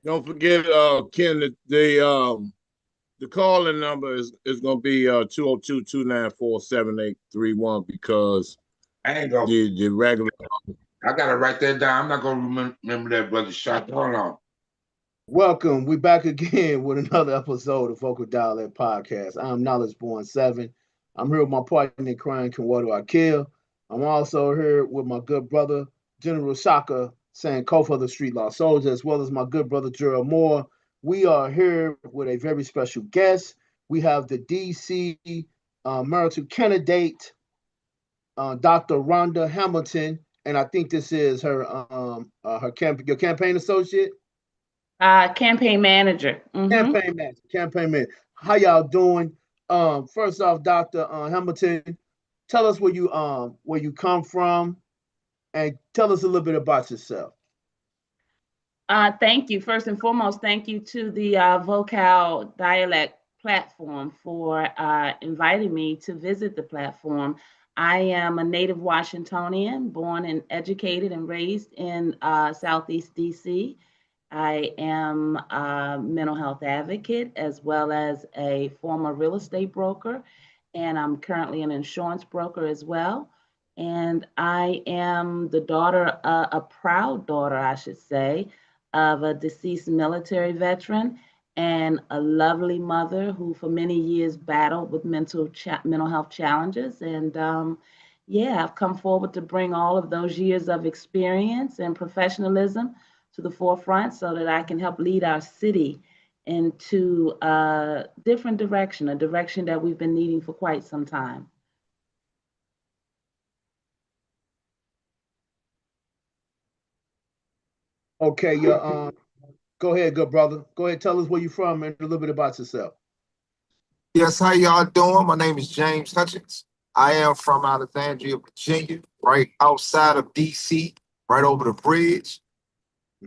Don't forget, Ken, the calling number is gonna be 202-294-7831 because I ain't gonna. the regular. I gotta write that down. I'm not gonna remember that, brother Shot. Hold on. Welcome. We back again with another episode of Vocal Dialect Podcast. I'm Knowledge Born 7. I'm here with my partner in crime, Kenwado Akil. I'm also here with my good brother, General Shaka, saying co-for the Street Law Soldier, as well as my good brother, Gerald Moore. We are here with a very special guest. We have the DC marital candidate, Dr. Rhonda Hamilton, and I think this is your campaign associate. Campaign manager. Campaign manager. How y'all doing? First off, Dr. Hamilton, tell us where you come from and tell us a little bit about yourself. Thank you. First and foremost, thank you to the Vokal Dialect platform for inviting me to visit the platform. I am a native Washingtonian, born and educated and raised in Southeast DC. I am a mental health advocate as well as a former real estate broker, and I'm currently an insurance broker as well. And I am the daughter, a proud daughter, I should say, of a deceased military veteran and a lovely mother who for many years battled with mental health challenges. And yeah, I've come forward to bring all of those years of experience and professionalism to the forefront so that I can help lead our city into a different direction, a direction that we've been needing for quite some time. Okay, go ahead, good brother. Go ahead, tell us where you're from and a little bit about yourself. Yes, how y'all doing? My name is James Hutchins. I am from Alexandria, Virginia, right outside of DC, right over the bridge.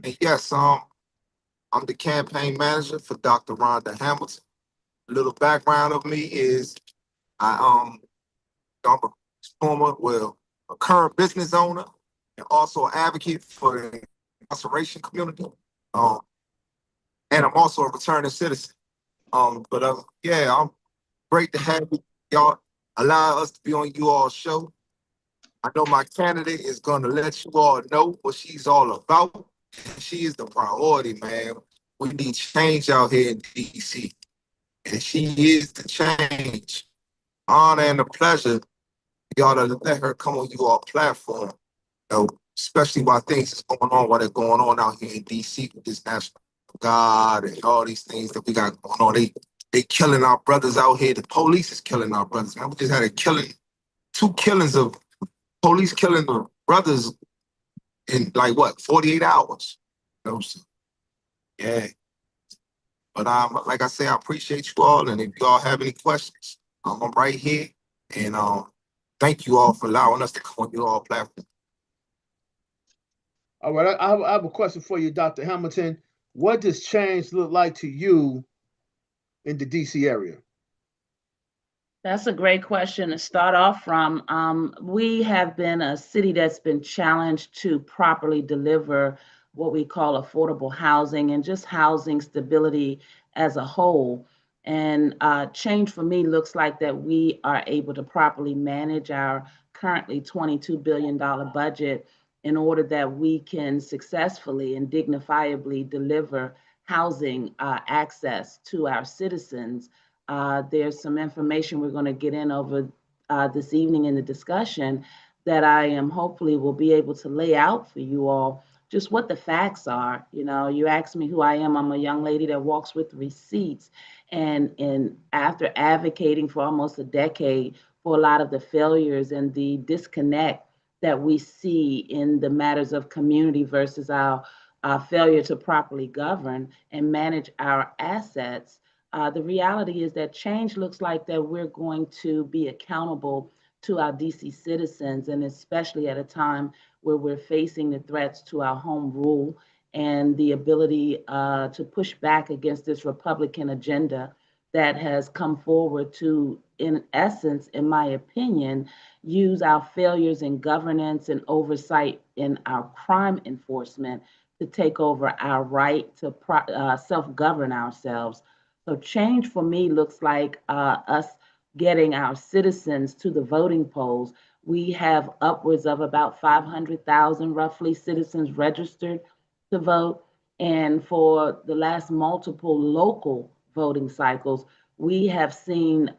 And yes, I'm the campaign manager for Dr. Rhonda Hamilton. A little background of me is I'm a a current business owner and also an advocate for the incarceration community. Um, and I'm also a returning citizen. Yeah, I'm great to have y'all allow us to be on you all show. I know my candidate is going to let you all know what she's all about. She is the priority, man. We need change out here in DC. And she is the change. Honor and a pleasure, y'all, to let her come on you all platform. You know, especially while things is going on, while they're going on out here in DC with this national guard and all these things that we got going on. They killing our brothers out here. The police is killing our brothers. Man, we just had two killings of police killing the brothers in like what, 48 hours. You know, so, yeah. But like I say, I appreciate you all, and if you all have any questions, I'm right here. And thank you all for allowing us to come on your all platform. All right, I have a question for you, Dr. Hamilton. What does change look like to you in the DC area? That's a great question to start off from. We have been a city that's been challenged to properly deliver what we call affordable housing and just housing stability as a whole. And change for me looks like that we are able to properly manage our currently $22 billion budget in order that we can successfully and dignifiably deliver housing access to our citizens. There's some information we're going to get in over this evening in the discussion that I am hopefully will be able to lay out for you all just what the facts are. You know, you asked me who I am. I'm a young lady that walks with receipts. And after advocating for almost a decade for a lot of the failures and the disconnect that we see in the matters of community versus our failure to properly govern and manage our assets, the reality is that change looks like that we're going to be accountable to our DC citizens, and especially at a time where we're facing the threats to our home rule and the ability to push back against this Republican agenda that has come forward to in essence, in my opinion, use our failures in governance and oversight in our crime enforcement to take over our right to self govern ourselves. So, change for me looks like us getting our citizens to the voting polls. We have upwards of about 500,000 roughly citizens registered to vote. And for the last multiple local voting cycles, we have seen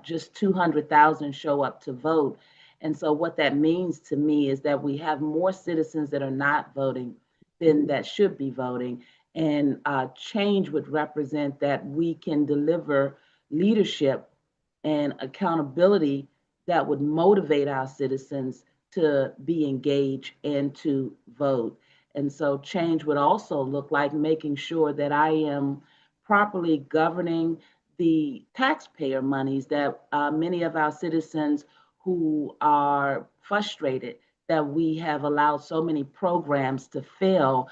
just 200,000 show up to vote. And so, what that means to me is that we have more citizens that are not voting than that should be voting. And change would represent that we can deliver leadership and accountability that would motivate our citizens to be engaged and to vote. And so change would also look like making sure that I am properly governing the taxpayer monies that many of our citizens who are frustrated that we have allowed so many programs to fail,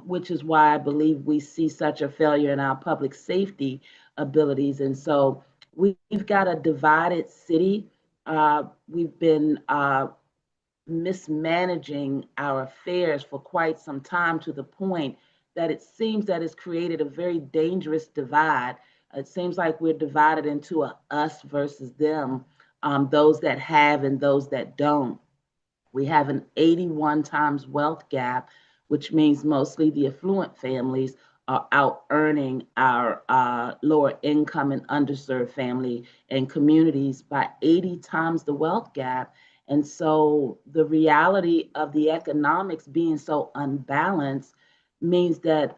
which is why I believe we see such a failure in our public safety abilities. And so we've got a divided city. We've been mismanaging our affairs for quite some time to the point that it seems that it's created a very dangerous divide. It seems like we're divided into a us versus them, those that have and those that don't. We have an 81 times wealth gap, which means mostly the affluent families are out earning our lower income and underserved family and communities by 80 times the wealth gap. And so the reality of the economics being so unbalanced means that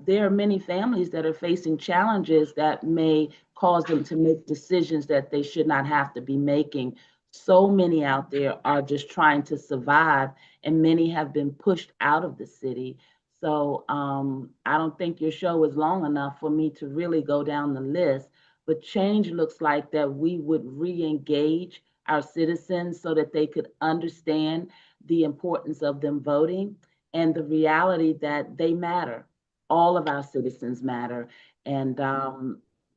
there are many families that are facing challenges that may cause them to make decisions that they should not have to be making. So many out there are just trying to survive, and many have been pushed out of the city. So I don't think your show is long enough for me to really go down the list. But change looks like that we would re-engage our citizens so that they could understand the importance of them voting and the reality that they matter. All of our citizens matter. And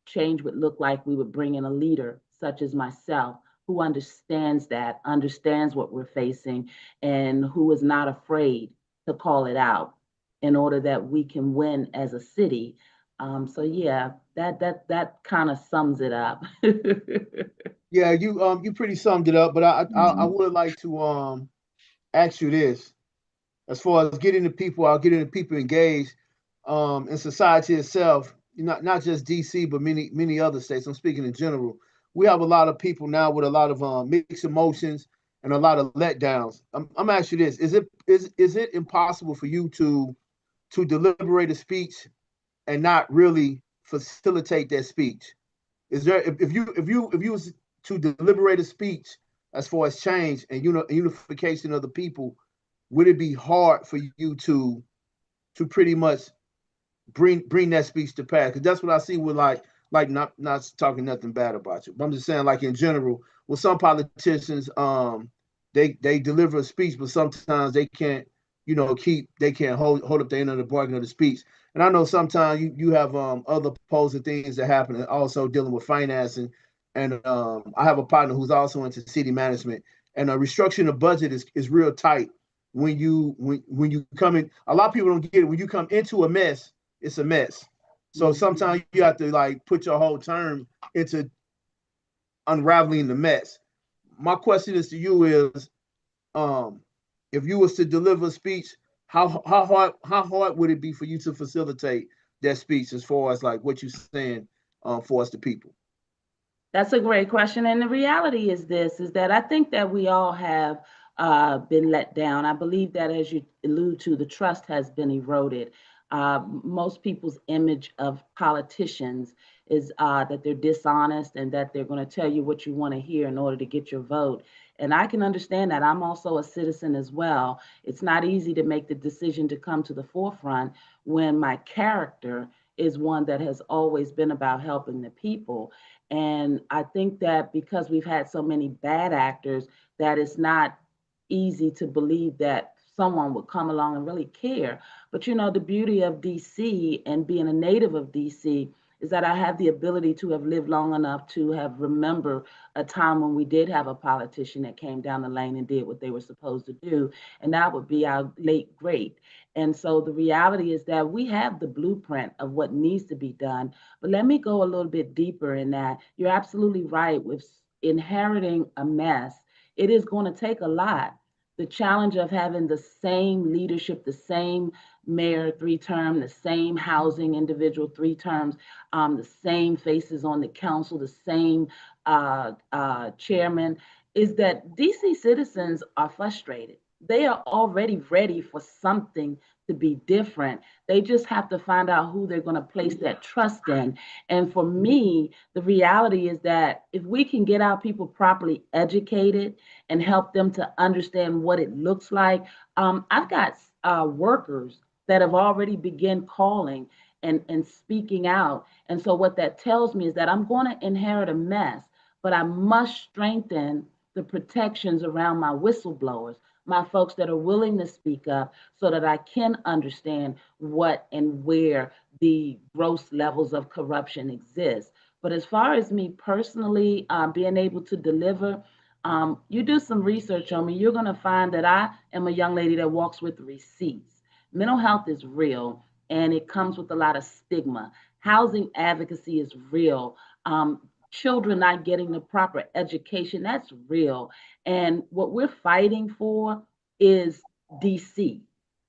change would look like we would bring in a leader such as myself who understands that, understands what we're facing, and who is not afraid to call it out in order that we can win as a city. So yeah, that kind of sums it up. Yeah, you pretty summed it up, but I would like to ask you this. As far as getting the people out, getting the people engaged in society itself, not just DC, but many other states. I'm speaking in general. We have a lot of people now with a lot of mixed emotions and a lot of letdowns. I'm asking you this: is it impossible for you to deliberate a speech and not really facilitate that speech? Is there if you was to deliberate a speech as far as change and unification of the people, would it be hard for you to pretty much bring that speech to pass? Because that's what I see with like not talking nothing bad about you, but I'm just saying like in general with some politicians, they deliver a speech, but sometimes they can't they can't hold up the end of the bargain of the speech. And I know sometimes you have other opposing things that happen, and also dealing with financing. And I have a partner who's also into city management, and restructuring the budget is real tight when you come in. A lot of people don't get it. When you come into a mess, it's a mess. So sometimes you have to like put your whole term into unraveling the mess. My question is to you is, um, if you was to deliver a speech, how hard would it be for you to facilitate that speech as far as like what you're saying for us the people? That's a great question. And the reality is this, is that I think that we all have been let down. I believe that as you allude to, the trust has been eroded. Most people's image of politicians is that they're dishonest and that they're going to tell you what you want to hear in order to get your vote. And I can understand that. I'm also a citizen as well. It's not easy to make the decision to come to the forefront when my character is one that has always been about helping the people. And I think that because we've had so many bad actors, that it's not easy to believe that someone would come along and really care. But the beauty of DC and being a native of DC is that I have the ability to have lived long enough to have remember a time when we did have a politician that came down the lane and did what they were supposed to do, and that would be our late great. And so the reality is that we have the blueprint of what needs to be done. But let me go a little bit deeper in that. You're absolutely right with inheriting a mess. It is going to take a lot. The challenge of having the same leadership, the same mayor 3 term, the same housing individual 3 terms, the same faces on the council, the same chairman, is that DC citizens are frustrated. They are already ready for something to be different. They just have to find out who they're going to place that trust in. And for me, the reality is that if we can get our people properly educated and help them to understand what it looks like, I've got workers that have already begun calling and speaking out. And so what that tells me is that I'm going to inherit a mess, but I must strengthen the protections around my whistleblowers, my folks that are willing to speak up so that I can understand what and where the gross levels of corruption exist. But as far as me personally being able to deliver, you do some research on me, you're going to find that I am a young lady that walks with receipts. Mental health is real and it comes with a lot of stigma. Housing advocacy is real. Children not getting the proper education, that's real. And what we're fighting for is DC.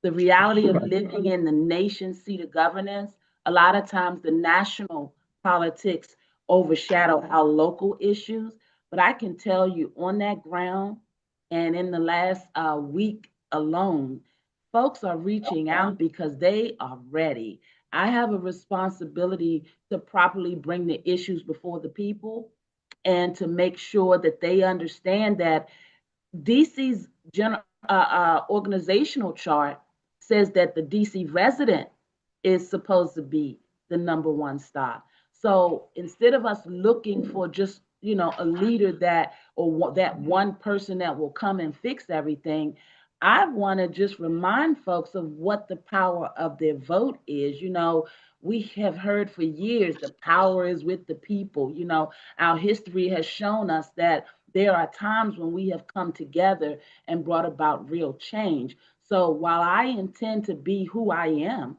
The reality of living in the nation's seat of governance, a lot of times the national politics overshadow our local issues. But I can tell you on that ground, and in the last week alone, folks are reaching out because they are ready. I have a responsibility to properly bring the issues before the people and to make sure that they understand that DC's organizational chart says that the DC resident is supposed to be the number 1 stop. So instead of us looking for just a leader that or that one person that will come and fix everything, I want to just remind folks of what the power of their vote is. We have heard for years the power is with the people. Our history has shown us that there are times when we have come together and brought about real change. So while I intend to be who I am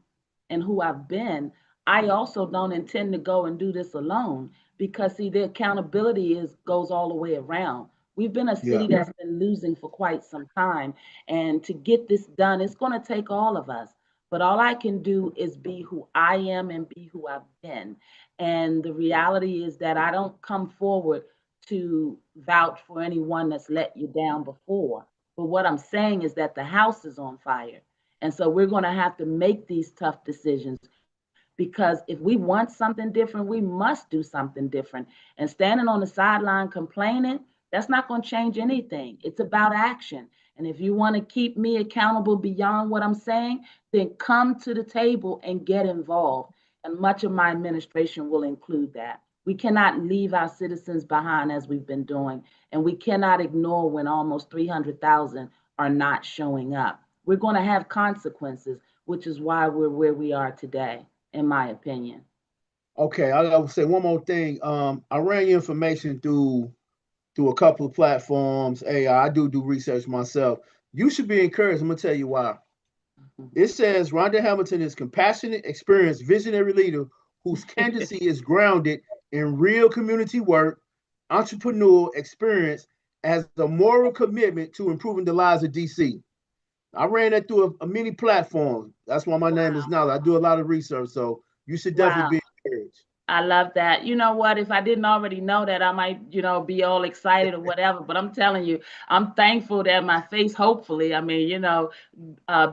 and who I've been, I also don't intend to go and do this alone because see, the accountability goes all the way around. We've been a city that's been losing for quite some time. And to get this done, it's going to take all of us. But all I can do is be who I am and be who I've been. And the reality is that I don't come forward to vouch for anyone that's let you down before. But what I'm saying is that the house is on fire. And so we're going to have to make these tough decisions because if we want something different, we must do something different. And standing on the sideline complaining, that's not going to change anything. It's about action. And if you want to keep me accountable beyond what I'm saying, then come to the table and get involved. And much of my administration will include that. We cannot leave our citizens behind as we've been doing, and we cannot ignore when almost 300,000 are not showing up. We're going to have consequences, which is why we're where we are today, in my opinion. Okay, I will say one more thing. I ran your information through a couple of platforms. Hey, I do research myself. You should be encouraged. I'm gonna tell you why. It says Rhonda Hamilton is compassionate, experienced, visionary leader whose candidacy is grounded in real community work, entrepreneurial experience, as a moral commitment to improving the lives of DC. I ran that through a many platforms. That's why my name is Nala. I do a lot of research, so you should Wow. definitely be encouraged. I love that. You know what? If I didn't already know that, I might, be all excited or whatever. But I'm telling you, I'm thankful that my face, hopefully, I mean,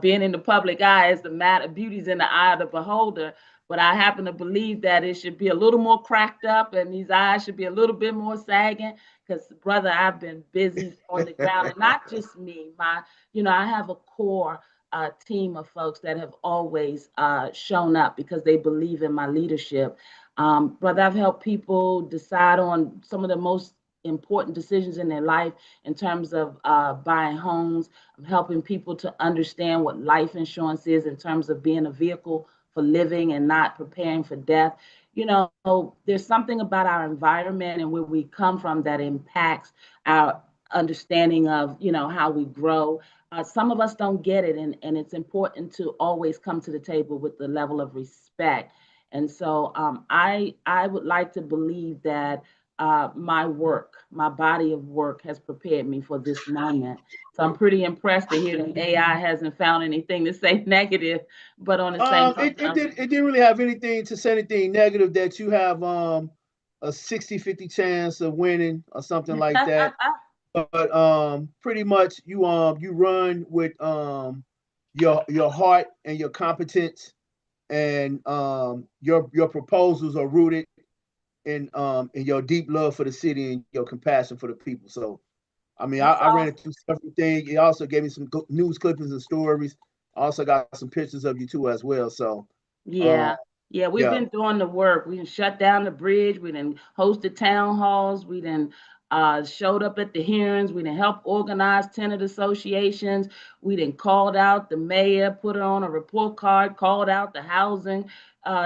being in the public eye is the matter. Beauty's in the eye of the beholder. But I happen to believe that it should be a little more cracked up and these eyes should be a little bit more sagging. Because, brother, I've been busy on the ground. And not just me. I have a core team of folks that have always shown up because they believe in my leadership. Brother, I've helped people decide on some of the most important decisions in their life in terms of buying homes. I'm helping people to understand what life insurance is in terms of being a vehicle for living and not preparing for death. You know, there's something about our environment and where we come from that impacts our understanding of, you know, how we grow. Some of us don't get it, and it's important to always come to the table with the level of respect. And so I would like to believe that my work, my body of work, has prepared me for this moment. So I'm pretty impressed to hear that AI hasn't found anything to say negative, but on the same token, It didn't really have anything to say anything negative that you have a 60-50 chance of winning or something like that. But pretty much you run with your heart and your competence, and your proposals are rooted in your deep love for the city and your compassion for the people. So I mean, I ran it through everything. He also gave me some news clippings and stories. I also got some pictures of you too as well. So yeah. Yeah, we've yeah. been doing the work. We done shut down the bridge. We done hosted town halls. We done showed up at the hearings. We done helped organize tenant associations. We done called out the mayor, put it on a report card, called out the housing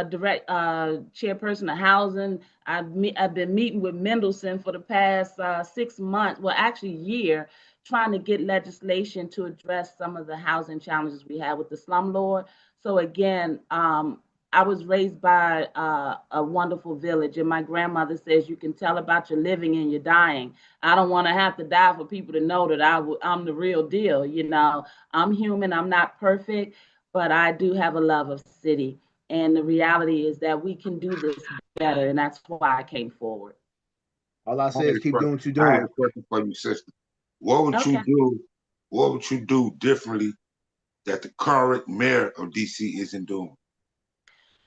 direct chairperson of housing. I've been meeting with Mendelson for the past 6 months, well, actually year, trying to get legislation to address some of the housing challenges we have with the slumlord. So again, I was raised by a wonderful village, and my grandmother says you can tell about your living and your dying. I don't want to have to die for people to know that I'm the real deal. You know, I'm human, I'm not perfect, but I do have a love of city. And the reality is that we can do this better, and that's why I came forward. All I I say had is a keep doing question. what you're I had doing. a question for you, sister. What would you Okay. do? What would you do differently that the current mayor of DC isn't doing?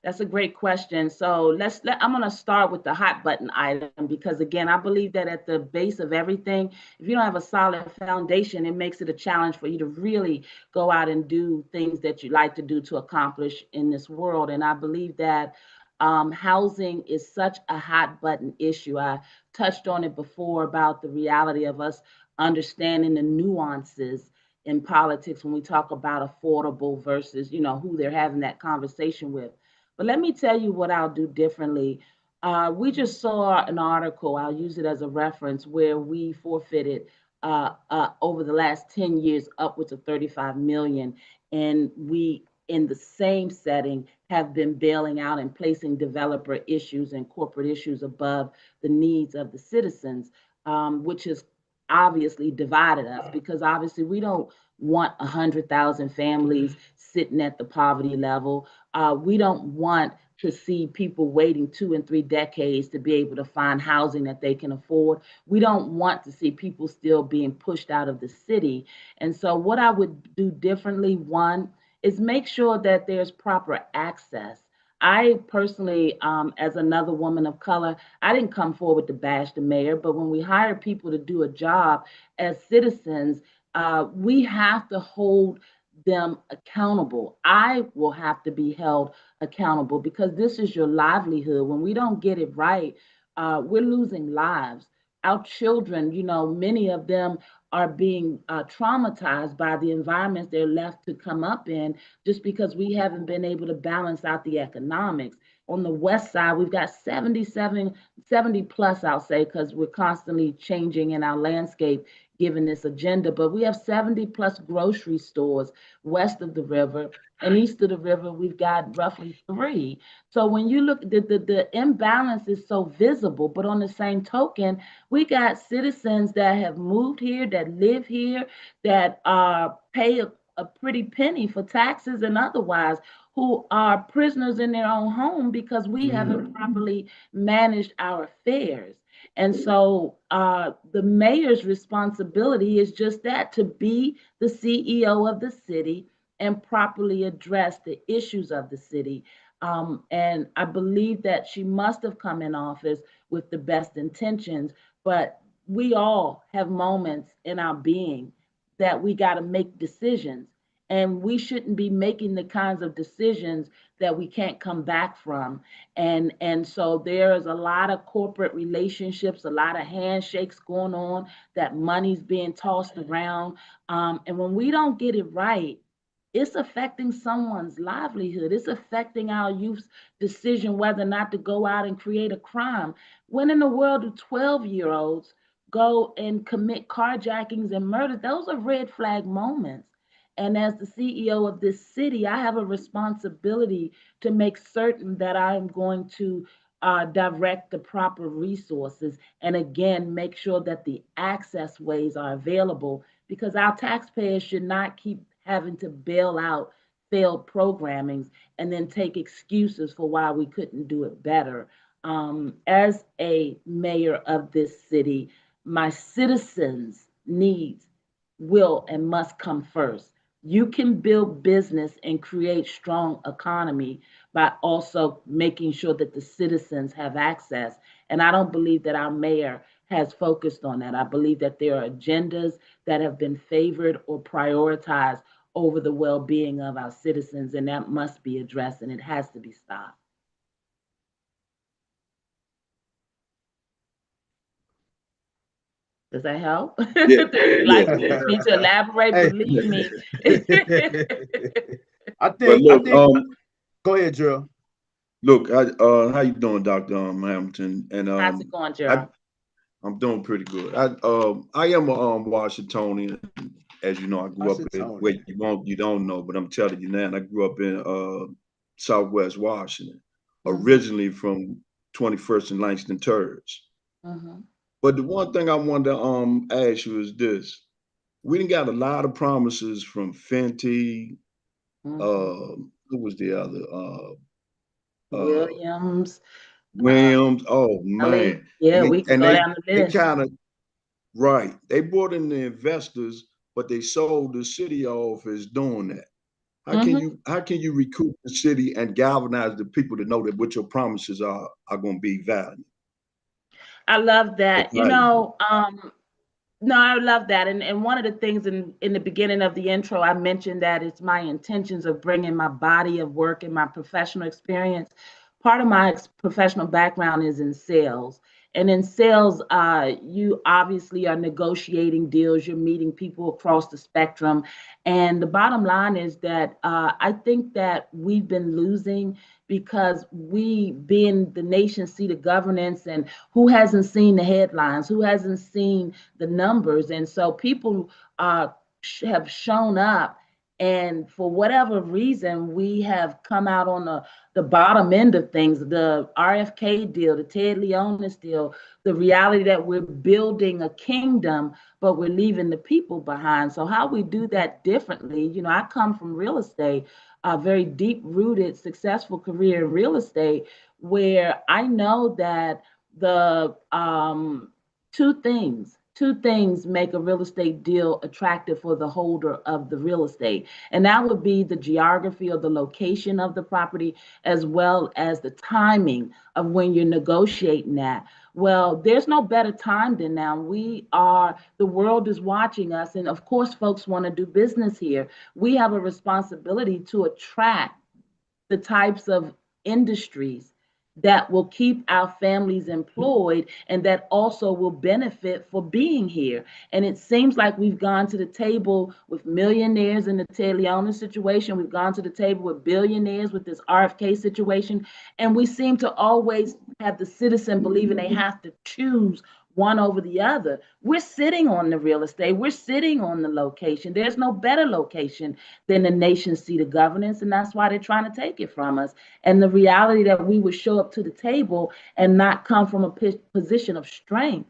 That's a great question. So I'm going to start with the hot button item because again, I believe that at the base of everything, if you don't have a solid foundation, it makes it a challenge for you to really go out and do things that you like to do to accomplish in this world. And I believe that housing is such a hot button issue. I touched on it before about the reality of us understanding the nuances in politics when we talk about affordable versus, you know, who they're having that conversation with. But let me tell you what I'll do differently. We just saw an article, I'll use it as a reference, where we forfeited over the last 10 years upwards of 35 million. And we, in the same setting, have been bailing out and placing developer issues and corporate issues above the needs of the citizens, which has obviously divided us because obviously we don't want 100,000 families sitting at the poverty level. We don't want to see people waiting 2 and 3 decades to be able to find housing that they can afford. We don't want to see people still being pushed out of the city. And so, what I would do differently, one, is make sure that there's proper access. I personally, as another woman of color, I didn't come forward to bash the mayor, but when we hire people to do a job as citizens, we have to hold them accountable. I will have to be held accountable because this is your livelihood. When we don't get it right, we're losing lives. Our children, you know, many of them are being traumatized by the environments they're left to come up in just because we haven't been able to balance out the economics. On the west side, we've got 70 plus, I'll say, because we're constantly changing in our landscape given this agenda, but we have 70 plus grocery stores west of the river. And east of the river, we've got roughly 3. So when you look, the imbalance is so visible, but on the same token, we got citizens that have moved here, that live here, that pay a pretty penny for taxes and otherwise, who are prisoners in their own home because we haven't properly managed our affairs. And so the mayor's responsibility is just that, to be the CEO of the city and properly address the issues of the city. And I believe that she must have come in office with the best intentions, but we all have moments in our being that we got to make decisions. And we shouldn't be making the kinds of decisions that we can't come back from. And so there's a lot of corporate relationships, a lot of handshakes going on, that money's being tossed around. And when we don't get it right, it's affecting someone's livelihood. It's affecting our youth's decision whether or not to go out and create a crime. When in the world do 12-year-olds go and commit carjackings and murders? Those are red flag moments. And as the CEO of this city, I have a responsibility to make certain that I'm going to direct the proper resources and again make sure that the access ways are available, because our taxpayers should not keep having to bail out failed programmings and then take excuses for why we couldn't do it better. As a mayor of this city, my citizens' needs will and must come first. You can build business and create strong economy by also making sure that the citizens have access. And I don't believe that our mayor has focused on that. I believe that there are agendas that have been favored or prioritized over the well-being of our citizens, and that must be addressed and it has to be stopped. Does that help? Yeah, Do you yeah, like yeah. me to elaborate? Hey. Believe me. I But think I look, think go ahead, Drew. look, how you doing, Doctor Hamilton? And How's it going, I Gerald? I'm doing pretty good. I am a Washingtonian. As you know, I grew up in where Washingtonian. you don't know, but I'm telling you now. And I grew up in Southwest Washington, Mm-hmm, originally from 21st and Langston Terrace. mm-hmm, But the one thing I wanted to ask you is this: we done got a lot of promises from Fenty. mm-hmm. Who was the other? Uh, Williams, uh, Williams. Oh Ellie. man, Yeah, and we can and go they down the they list. kind of right. They brought in the investors, but they sold the city off as doing that. Mm-hmm. How can you recoup the city and galvanize the people to know that what your promises are going to be valued I love or that. valuable? No, I love that. And one of the things in the beginning of the intro, I mentioned that it's my intentions of bringing my body of work and my professional experience. Part of my professional background is in sales. And in sales, you obviously are negotiating deals, you're meeting people across the spectrum. And the bottom line is that I think that we've been losing because we, being the nation's seat of governance, and who hasn't seen the headlines, who hasn't seen the numbers. And so people have shown up, and for whatever reason, we have come out on the bottom end of things. The RFK deal, the Ted Leonis deal, the reality that we're building a kingdom, but we're leaving the people behind. So how we do that differently, I come from real estate, a very deep rooted, successful career in real estate, where I know that the two things make a real estate deal attractive for the holder of the real estate, and that would be the geography or the location of the property, as well as the timing of when you're negotiating that. Well, there's no better time than now. The world is watching us, and of course folks want to do business here. We have a responsibility to attract the types of industries that will keep our families employed and that also will benefit for being here. And it seems like we've gone to the table with millionaires in the Ted Leona situation. We've gone to the table with billionaires with this RFK situation. And we seem to always have the citizen believing they have to choose one over the other. We're sitting on the real estate, we're sitting on the location. There's no better location than the nation's seat of governance, and that's why they're trying to take it from us. And the reality that we would show up to the table and not come from a position of strength,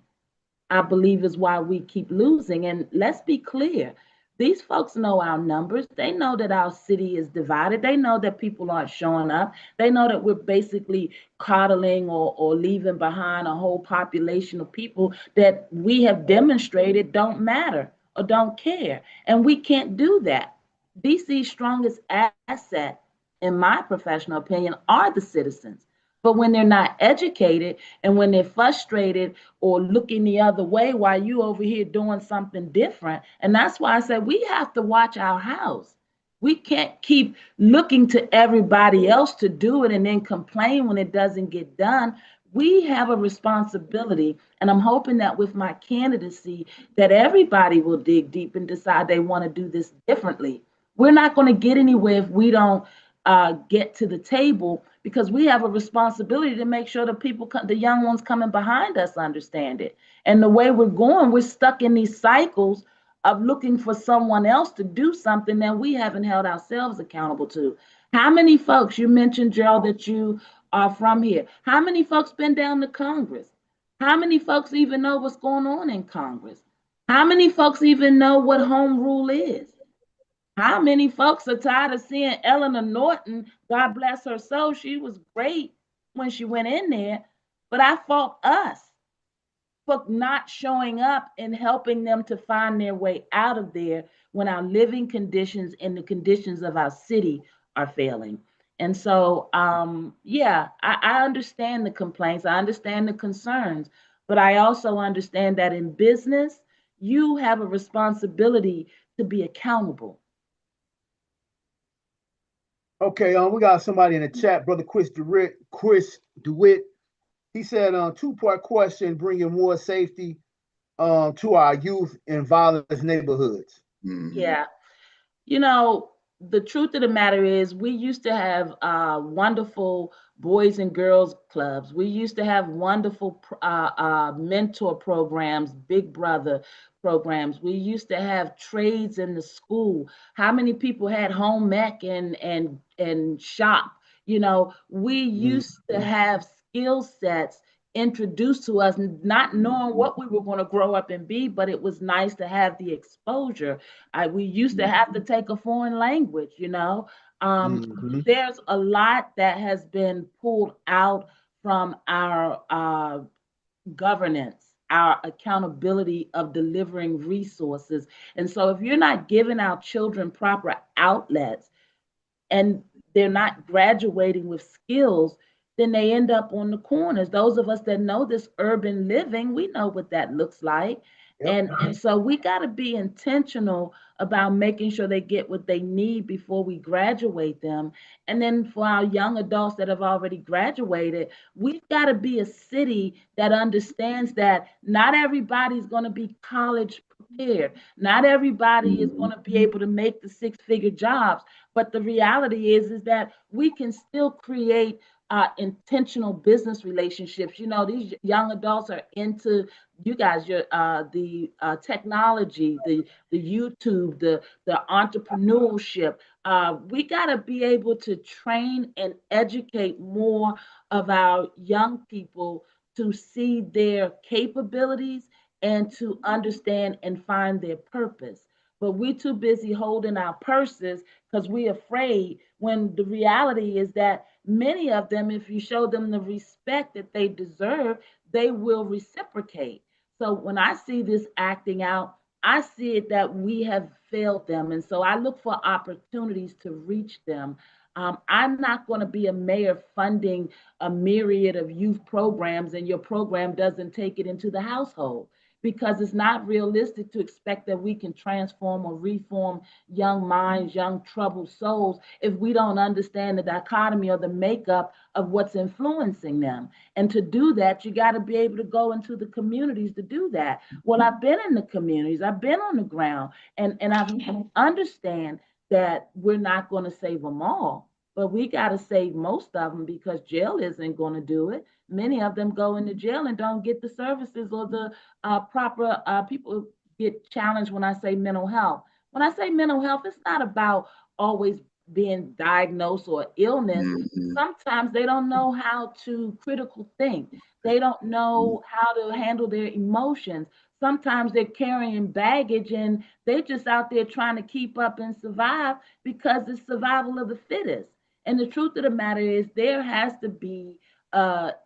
I believe, is why we keep losing. And let's be clear, these folks know our numbers. They know that our city is divided. They know that people aren't showing up. They know that we're basically coddling or leaving behind a whole population of people that we have demonstrated don't matter or don't care. And we can't do that. DC's strongest asset, in my professional opinion, are the citizens. But when they're not educated and when they're frustrated or looking the other way while you over here doing something different, and that's why I said we have to watch our house. We can't keep looking to everybody else to do it and then complain when it doesn't get done. We have a responsibility, and I'm hoping that with my candidacy that everybody will dig deep and decide they want to do this differently. We're not going to get anywhere if we don't get to the table, because we have a responsibility to make sure the people, the young ones coming behind us, understand it. And the way we're going, we're stuck in these cycles of looking for someone else to do something that we haven't held ourselves accountable to. How many folks, you mentioned, Gerald, that you are from here. How many folks been down to Congress? How many folks even know what's going on in Congress? How many folks even know what home rule is? How many folks are tired of seeing Eleanor Norton? God bless her soul. She was great when she went in there, but I fault us for not showing up and helping them to find their way out of there when our living conditions and the conditions of our city are failing. And so, yeah, I understand the complaints, I understand the concerns, but I also understand that in business, you have a responsibility to be accountable. Okay, we got somebody in the chat, brother Chris DeWitt. He said, two-part question, bringing more safety to our youth in violent neighborhoods. Mhm. Yeah. You know, the truth of the matter is, we used to have wonderful boys and girls clubs. We used to have wonderful mentor programs, big brother programs. We used to have trades in the school. How many people had home ec and shop? You know, we used to Mhm. have skill sets introduced to us, not knowing what we were going to grow up and be, but it was nice to have the exposure. We used to have to take a foreign language, you know. Mm-hmm. There's a lot that has been pulled out from our governance, our accountability of delivering resources. And so if you're not giving our children proper outlets, and they're not graduating with skills, then they end up on the corners. Those of us that know this urban living, we know what that looks like. Yep. And so we got to be intentional about making sure they get what they need before we graduate them. And then for our young adults that have already graduated, we've got to be a city that understands that not everybody's going to be college prepared. Not everybody is going to be able to make the six-figure jobs. But the reality is that we can still create intentional business relationships. You know, these young adults are into, you guys, your the technology, the YouTube, the entrepreneurship. We got to be able to train and educate more of our young people to see their capabilities and to understand and find their purpose. But we're too busy holding our purses because we're afraid, when the reality is that many of them, if you show them the respect that they deserve, they will reciprocate. So when I see this acting out, I see it that we have failed them. And so I look for opportunities to reach them. I'm not going to be a mayor funding a myriad of youth programs and your program doesn't take it into the household, because it's not realistic to expect that we can transform or reform young minds, young troubled souls, if we don't understand the dichotomy or the makeup of what's influencing them. And to do that, you got to be able to go into the communities to do that. Well, I've been in the communities, I've been on the ground, and I understand that we're not going to save them all, but we got to save most of them, because jail isn't going to do it. Many of them go into jail and don't get the services or the proper people get challenged when I say mental health. When I say mental health, it's not about always being diagnosed or illness. Mhm. Sometimes they don't know how to critical think. They don't know how to handle their emotions. Sometimes they're carrying baggage and they're just out there trying to keep up and survive, because it's survival of the fittest. And the truth of the matter is, there has to be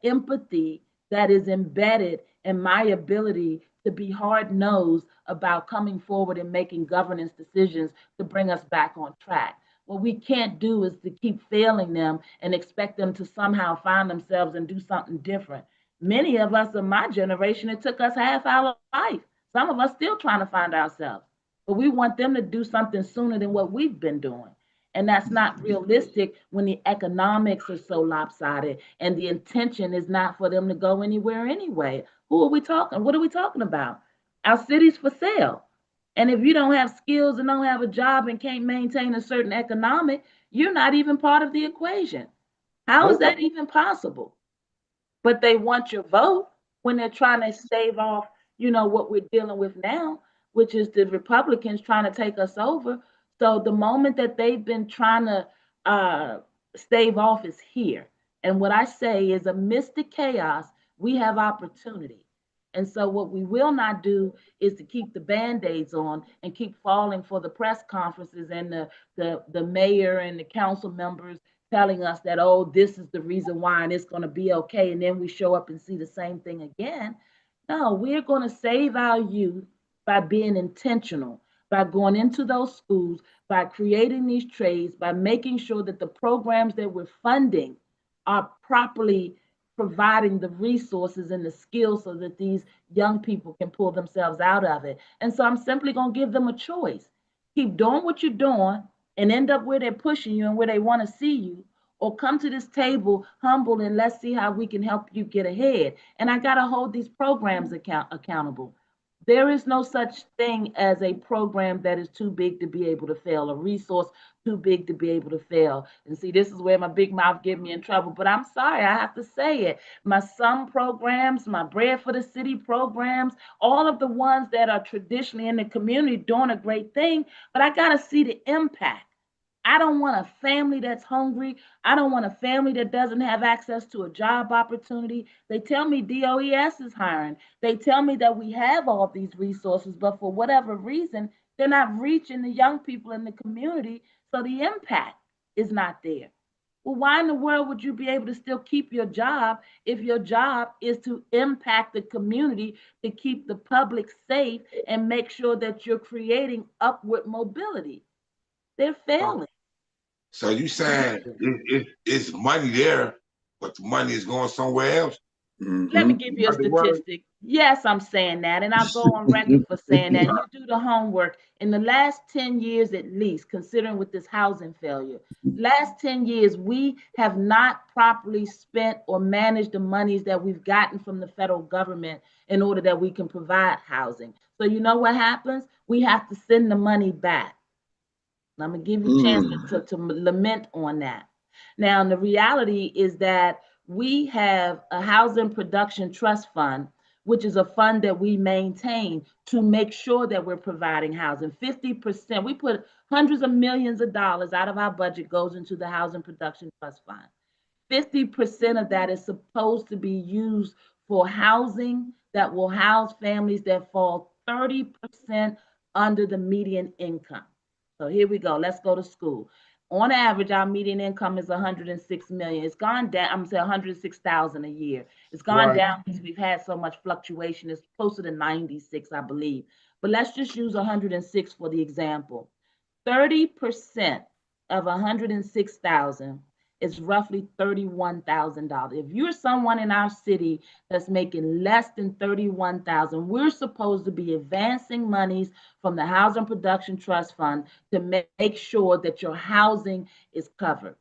empathy that is embedded in my ability to be hard nosed about coming forward and making governance decisions to bring us back on track. What we can't do is to keep failing them and expect them to somehow find themselves and do something different. Many of us in my generation, it took us half our life. Some of us still trying to find ourselves, but we want them to do something sooner than what we've been doing. And that's not realistic when the economics are so lopsided and the intention is not for them to go anywhere anyway. Who are we talking? What are we talking about? Our city's for sale. And if you don't have skills and don't have a job and can't maintain a certain economic, you're not even part of the equation. How is that even possible? But they want your vote when they're trying to stave off, what we're dealing with now, which is the Republicans trying to take us over. So the moment that they've been trying to uh, stave off is here. And what I say is, amidst the chaos, we have opportunity. And so what we will not do is to keep the band-aids on and keep falling for the press conferences and the mayor and the council members telling us that, oh, this is the reason why and it's going to be okay. And then we show up and see the same thing again. No, we're going to save our youth by being intentional, by going into those schools, by creating these trades, by making sure that the programs that we're funding are properly providing the resources and the skills so that these young people can pull themselves out of it. And so I'm simply going to give them a choice. Keep doing what you're doing and end up where they're pushing you and where they want to see you, or come to this table humble and let's see how we can help you get ahead. And I got to hold these programs accountable. There is no such thing as a program that is too big to be able to fail, a resource too big to be able to fail. And see, this is where my big mouth get me in trouble, but I'm sorry, I have to say it. My SUM programs, my Bread for the City programs, all of the ones that are traditionally in the community doing a great thing, but I got to see the impact. I don't want a family that's hungry. I don't want a family that doesn't have access to a job opportunity. They tell me DOES is hiring. They tell me that we have all these resources, but for whatever reason, they're not reaching the young people in the community. So the impact is not there. Well, why in the world would you be able to still keep your job if your job is to impact the community, to keep the public safe and make sure that you're creating upward mobility? They're failing. So you saying it's money there, but the money is going somewhere else? Let me Mm-hmm. give you a Other words, statistic. Yes, I'm saying that, and I'll go on record for saying that. You do the homework. In the last 10 years, at least, considering with this housing failure, last 10 years, we have not properly spent or managed the monies that we've gotten from the federal government in order that we can provide housing. So, you know what happens? We have to send the money back. I'm gonna give you a chance to lament on that. Now, the reality is that we have a housing production trust fund, which is a fund that we maintain to make sure that we're providing housing. 50%, we put hundreds of millions of dollars out of our budget goes into the housing production trust fund. 50% of that is supposed to be used for housing that will house families that fall 30% under the median income. So here we go. Let's go to school. On average, our median income is 106 million. It's gone down. I'm saying 106,000 a year. It's gone Right. down because we've had so much fluctuation. It's closer to 96, I believe. But let's just use 106 for the example. 30% of 106,000 is roughly $31,000. If you're someone in our city that's making less than 31,000, we're supposed to be advancing monies from the Housing Production Trust Fund to make sure that your housing is covered.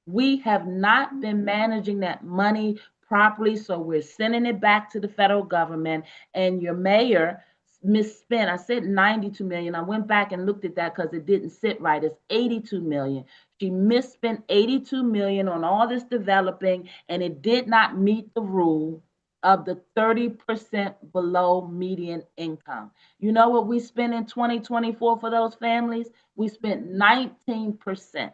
We have not been managing that money properly, so we're sending it back to the federal government. And your mayor misspent. I said 92 million. I went back and looked at that because it didn't sit right. It's 82 million. She misspent 82 million on all this developing, and it did not meet the rule of the 30% below median income. You know what we spent in 2024 for those families? We spent 19%,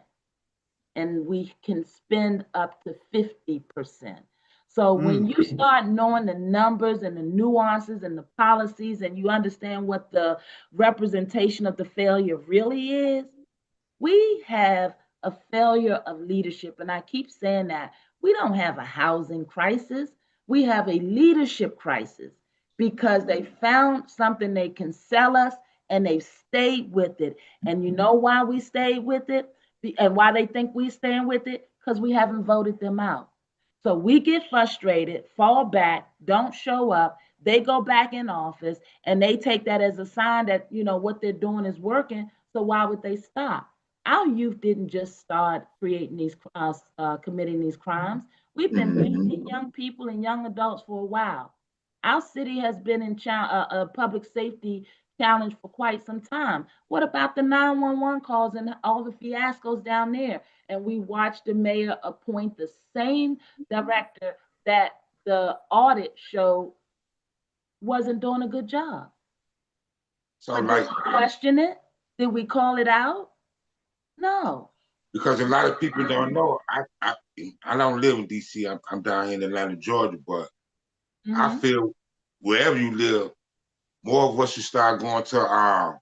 and we can spend up to 50%. So when you start knowing the numbers and the nuances and the policies, and you understand what the representation of the failure really is, we have a failure of leadership. And I keep saying that we don't have a housing crisis, we have a leadership crisis because they found something they can sell us and they've stayed with it. And you know why we stayed with it? And why they think we stand with it? Because we haven't voted them out. So we get frustrated, fall back, don't show up. They go back in office and they take that as a sign that, what they're doing is working. So why would they stop? Our youth didn't just start creating committing these crimes. We've been beating young people and young adults for a while. Our city has been in public safety challenged for quite some time. What about the 911 calls and all the fiascos down there? And we watched the mayor appoint the same director that the audit showed wasn't doing a good job. So But did like, we question it? Did we call it out? No. because a lot of people don't know, I don't live in DC. I'm down here in Atlanta, Georgia, but I Hmm. feel wherever you live, more of us should start going to our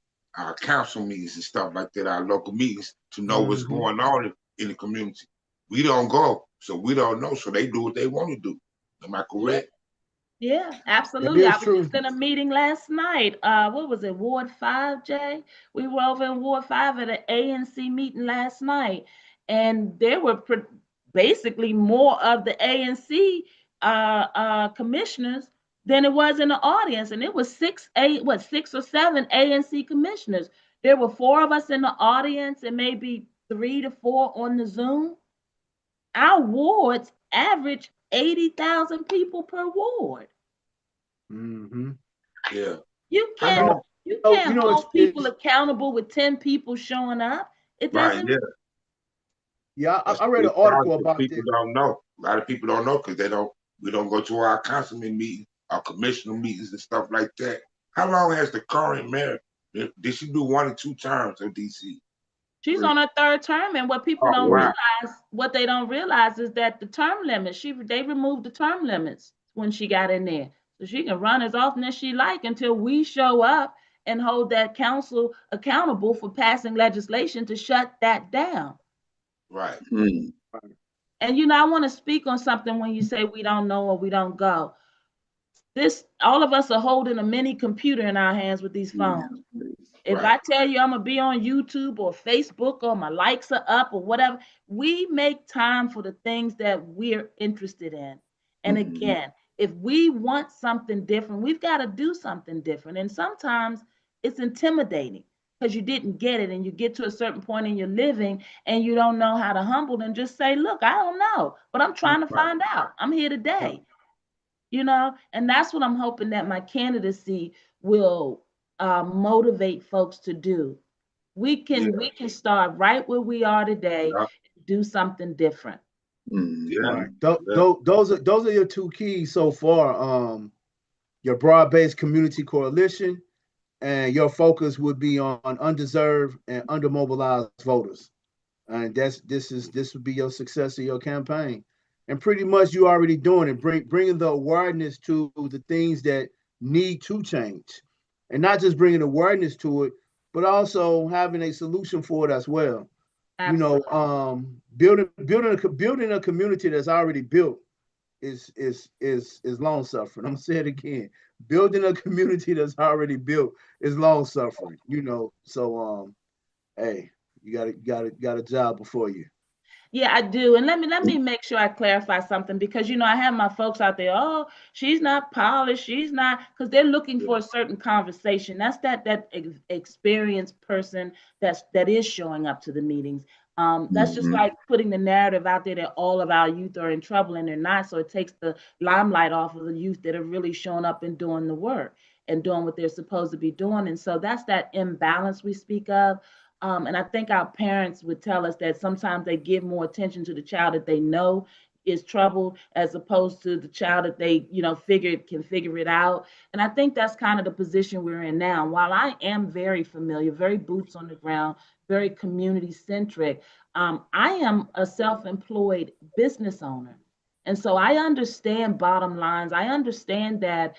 council meetings and stuff like that, our local meetings, to know what's Mm-hmm. going on in the community. We don't go, so we don't know. So they do what they want to do. Am I Yeah. correct? Yeah, That absolutely. I is was true. just in a meeting last night. What was it, Ward 5, Jay? We were over in Ward 5 at an ANC meeting last night, and there were basically more of the ANC commissioners than it was in the audience, and it was six or seven ANC commissioners. There were four of us in the audience and maybe 3 to 4 on the Zoom. Our wards average 80,000 people per ward. Mm-hmm. Yeah. You I You can't know, know. you can't it's, hold people accountable with 10 people showing up. It Right. doesn't. Yeah. yeah. That's I the read an big problem. article 'Cause about people this. don't know. A lot of people don't know because they don't. We don't go to our councilman meetings, our commissioner meetings, and stuff like that. How long has the current mayor? Did she do 1 or 2 terms of DC? She's on her third term, and what people Oh don't wow. realize, what they don't realize is that the term limits, they removed the term limits when she got in there. So she can run as often as she like until we show up and hold that council accountable for passing legislation to shut that down. Right. And I want to speak on something when you say we don't know or we don't go. All of us are holding a mini computer in our hands with these phones. If Right. I tell you I'm gonna be on YouTube or Facebook or my likes are up or whatever, we make time for the things that we're interested in. And again, if we want something different, we've got to do something different. And sometimes it's intimidating because you didn't get it and you get to a certain point in your living and you don't know how to humble and just say, look, I don't know, but I'm trying to Right. find out. I'm here today. And that's what I'm hoping that my candidacy will motivate folks to do. We Yeah. can we can start right where we are today, Yeah. do something different. Yeah. Right. Yeah. Those are your two keys so far. Your broad-based community coalition, and your focus would be on undeserved and undermobilized voters. And this would be your success of your campaign. And pretty much you already doing it, bringing the awareness to the things that need to change, and not just bringing awareness to it, but also having a solution for it as well. Absolutely. Building a community that's already built is long suffering. I'm gonna say it again. Building a community that's already built is long suffering. So hey, you got a job before you. Yeah, I do. And let me make sure I clarify something because I have my folks out there, oh, she's not polished, she's not, because they're looking for a certain conversation. That's that experienced person that is showing up to the meetings. That's just like putting the narrative out there that all of our youth are in trouble and they're not. So it takes the limelight off of the youth that are really showing up and doing the work and doing what they're supposed to be doing. And so that's that imbalance we speak of. And I think our parents would tell us that sometimes they give more attention to the child that they know is troubled as opposed to the child that they, can figure it out. And I think that's kind of the position we're in now. While I am very familiar, very boots on the ground, very community centric, I am a self-employed business owner. And so I understand bottom lines. I understand that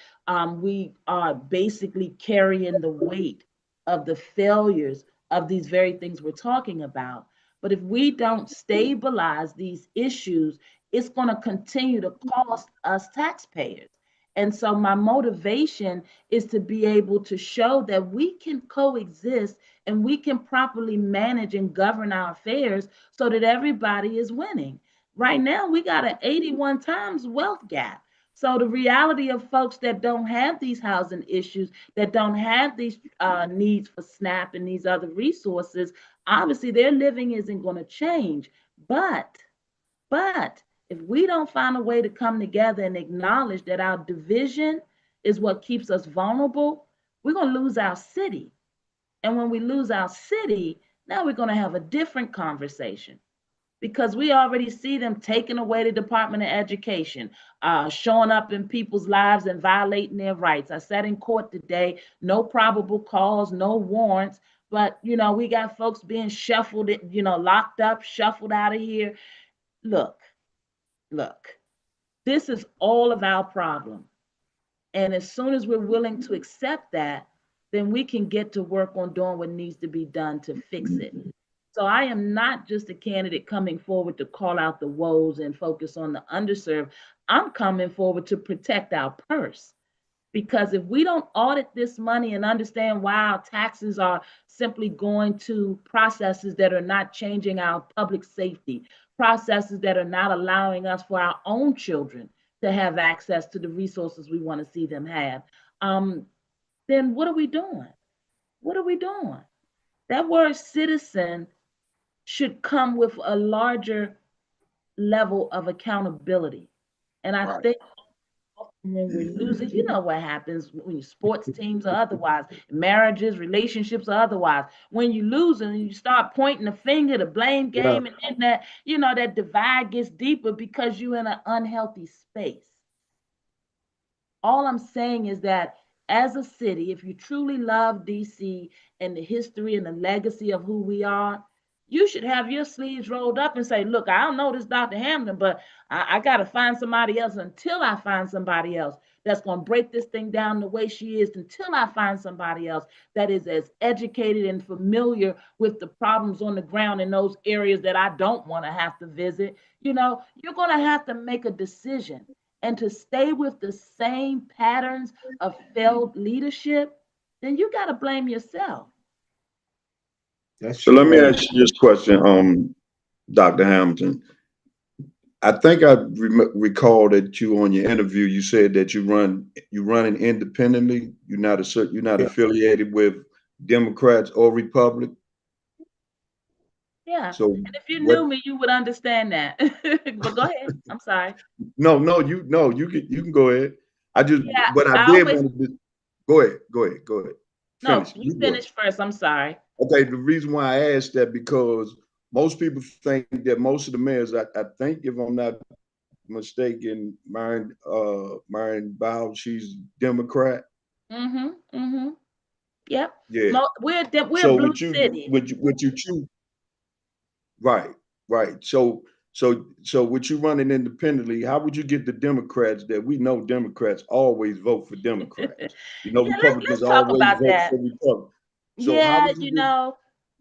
we are basically carrying the weight of the failures of these very things we're talking about. But if we don't stabilize these issues, it's going to continue to cost us taxpayers. And so my motivation is to be able to show that we can coexist and we can properly manage and govern our affairs so that everybody is winning. Right now, we got an 81 times wealth gap. So the reality of folks that don't have these housing issues, that don't have these needs for SNAP and these other resources, obviously their living isn't going to change. But if we don't find a way to come together and acknowledge that our division is what keeps us vulnerable, we're going to lose our city. And when we lose our city, now we're going to have a different conversation because we already see them taking away the Department of Education, showing up in people's lives and violating their rights. I sat in court today, no probable cause, no warrants, but we got folks being shuffled, locked up, shuffled out of here. Look, look, this is all of our problem. And as soon as we're willing to accept that, then we can get to work on doing what needs to be done to fix it. So I am not just a candidate coming forward to call out the woes and focus on the underserved. I'm coming forward to protect our purse. Because if we don't audit this money and understand why our taxes are simply going to processes that are not changing our public safety, processes that are not allowing us for our own children to have access to the resources we want to see them have, then what are we doing? What are we doing? That word citizen should come with a larger level of accountability. And I think when we're losing, you know what happens when sports teams or otherwise, marriages, relationships or otherwise. When you lose and you start pointing the finger, the blame Yeah. game, and then that divide gets deeper because you're in an unhealthy space. All I'm saying is that as a city, if you truly love DC and the history and the legacy of who we are, you should have your sleeves rolled up and say, look, I don't know this Dr. Hampton, but I got to find somebody else until I find somebody else that's going to break this thing down the way she is, until I find somebody else that is as educated and familiar with the problems on the ground in those areas that I don't want to have to visit. You're going to have to make a decision. And to stay with the same patterns of failed leadership, then you got to blame yourself. That's So let me true. ask you this question, Dr. Hamilton. I think I recall that you on your interview you said that you're running independently. You're not Yeah. affiliated with Democrats or Republic. Yeah. So And if you what? knew me, you would understand that. But go ahead. I'm sorry. No, you can go ahead. Yeah, But I I did always, want to go ahead. no, Finish. you You go. finish first. I'm sorry. Okay, the reason why I asked that because most people think that most of the mayors, I think if I'm not mistaken, Marion Bow, she's Democrat. Mm-hmm. Mm-hmm. Yep. Yeah. We're a So blue city. would you choose right, right. So with you running independently, how would you get the Democrats that we know Democrats always vote for Democrats? You know, Yeah, Republicans let's talk always about vote that. for Republicans. So how Yeah, would you get how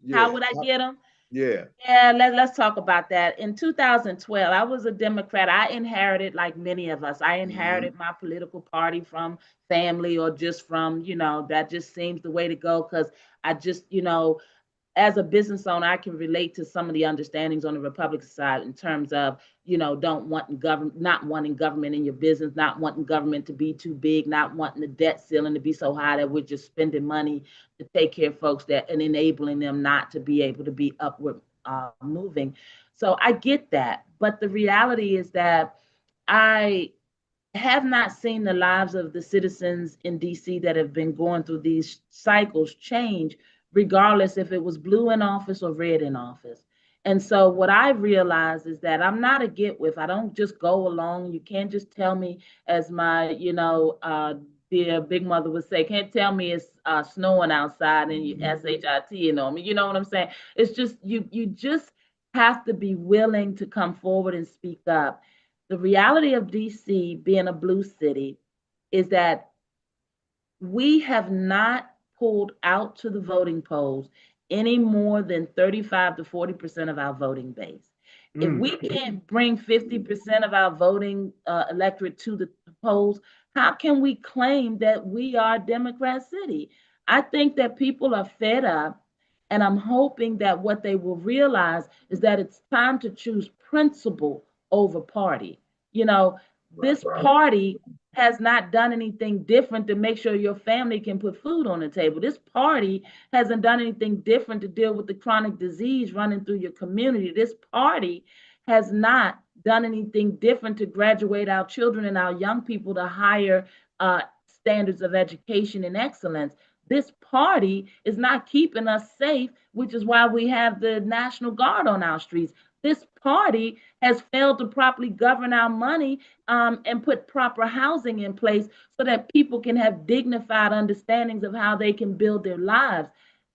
yeah, would I get them? yeah. Yeah, let's talk about that. In 2012, I was a Democrat. I inherited, like many of us, I Hmm. inherited my political party from family or just from, that just seems the way to go because I just, as a business owner, I can relate to some of the understandings on the Republican side in terms of, don't want government, not wanting government in your business, not wanting government to be too big, not wanting the debt ceiling to be so high that we're just spending money to take care of folks that and enabling them not to be able to be upward moving. So I get that, but the reality is that I have not seen the lives of the citizens in DC that have been going through these cycles change, regardless if it was blue in office or red in office. And so, what I realize is that I'm not a get with. I don't just go along. You can't just tell me, as my, dear big mother would say, can't tell me it's snowing outside and you shit, me. You know what I'm saying? It's just you just have to be willing to come forward and speak up. The reality of DC being a blue city is that we have not pulled out to the voting polls any more than 35 to 40% of our voting base. If we can't bring 50% of our voting electorate to the polls, how can we claim that we are Democrat City? I think that people are fed up, and I'm hoping that what they will realize is that it's time to choose principle over party. You know, this party has not done anything different to make sure your family can put food on the table. This party hasn't done anything different to deal with the chronic disease running through your community. This party has not done anything different to graduate our children and our young people to higher standards of education and excellence. This party is not keeping us safe, which is why we have the National Guard on our streets. This party has failed to properly govern our money, and put proper housing in place so that people can have dignified understandings of how they can build their lives.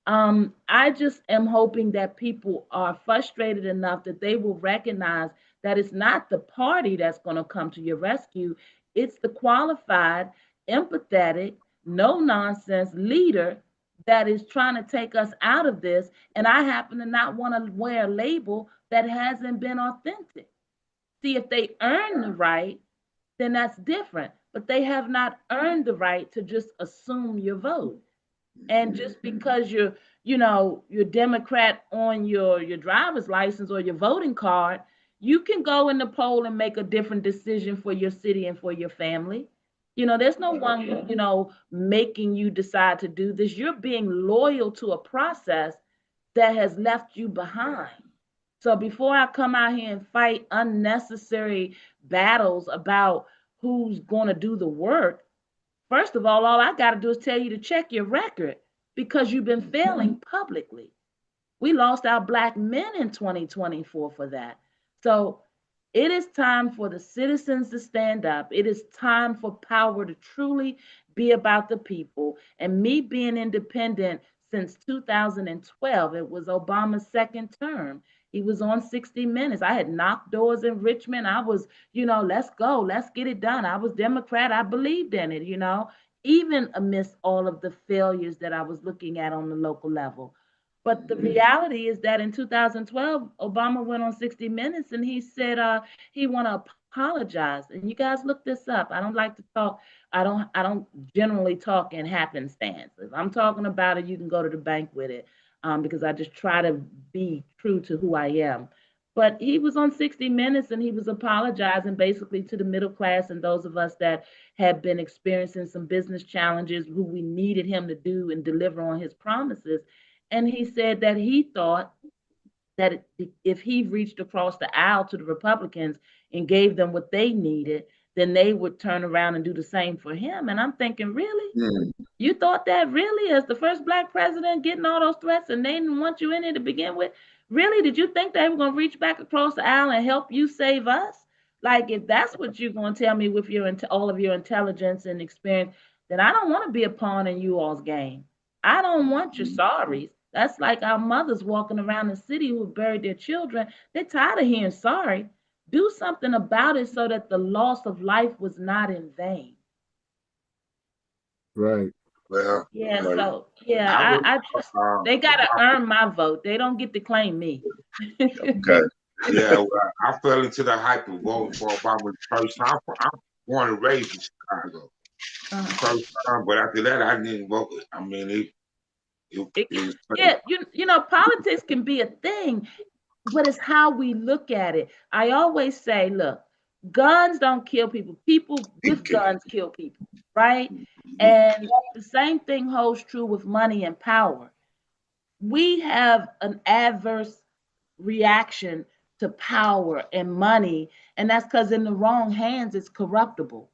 I just am hoping that people are frustrated enough that they will recognize that it's not the party that's going to come to your rescue. It's the qualified, empathetic, no nonsense leader that is trying to take us out of this. And I happen to not want to wear a label that hasn't been authentic. See, if they earn the right, then that's different. But they have not earned the right to just assume your vote. And just because you're Democrat on your driver's license or your voting card, you can go in the poll and make a different decision for your city and for your family. There's no one, making you decide to do this. You're being loyal to a process that has left you behind. So before I come out here and fight unnecessary battles about who's going to do the work, first of all I got to do is tell you to check your record because you've been failing publicly. We lost our Black men in 2024 for that. So it is time for the citizens to stand up. It is time for power to truly be about the people. And me being independent since 2012, it was Obama's second term. He was on 60 Minutes. I had knocked doors in Richmond. I was, let's go, let's get it done. I was Democrat. I believed in it, even amidst all of the failures that I was looking at on the local level. But the reality is that in 2012, Obama went on 60 Minutes and he said he want to apologize. And you guys look this up. I don't like to talk. I don't generally talk in happenstance. If I'm talking about it, you can go to the bank with it, because I just try to be true to who I am. But he was on 60 Minutes and he was apologizing basically to the middle class and those of us that had been experiencing some business challenges, who we needed him to do and deliver on his promises. And he said that he thought that if he reached across the aisle to the Republicans and gave them what they needed, then they would turn around and do the same for him. And I'm thinking, really? Mm. You thought that really, as the first Black president, getting all those threats and they didn't want you in it to begin with? Really? Did you think they were going to reach back across the aisle and help you save us? Like, if that's what you're going to tell me with all of your intelligence and experience, then I don't want to be a pawn in you all's game. I don't want your sorries. That's like our mothers walking around the city who buried their children. They're tired of hearing sorry. Do something about it so that the loss of life was not in vain. Right. Well, Yeah, well, so yeah, I was, I just they gotta earn my vote. They don't get to claim me. Okay. yeah, well, I fell into the hype of voting for Obama the first time. I'm born and raised in Chicago. The Uh-huh. first time, but after that, I didn't vote. I mean, it was crazy. Yeah, politics can be a thing, but it's how we look at it. I always say, look, guns don't kill people. People with guns kill people, right? And the same thing holds true with money and power. We have an adverse reaction to power and money, and that's because in the wrong hands, it's corruptible.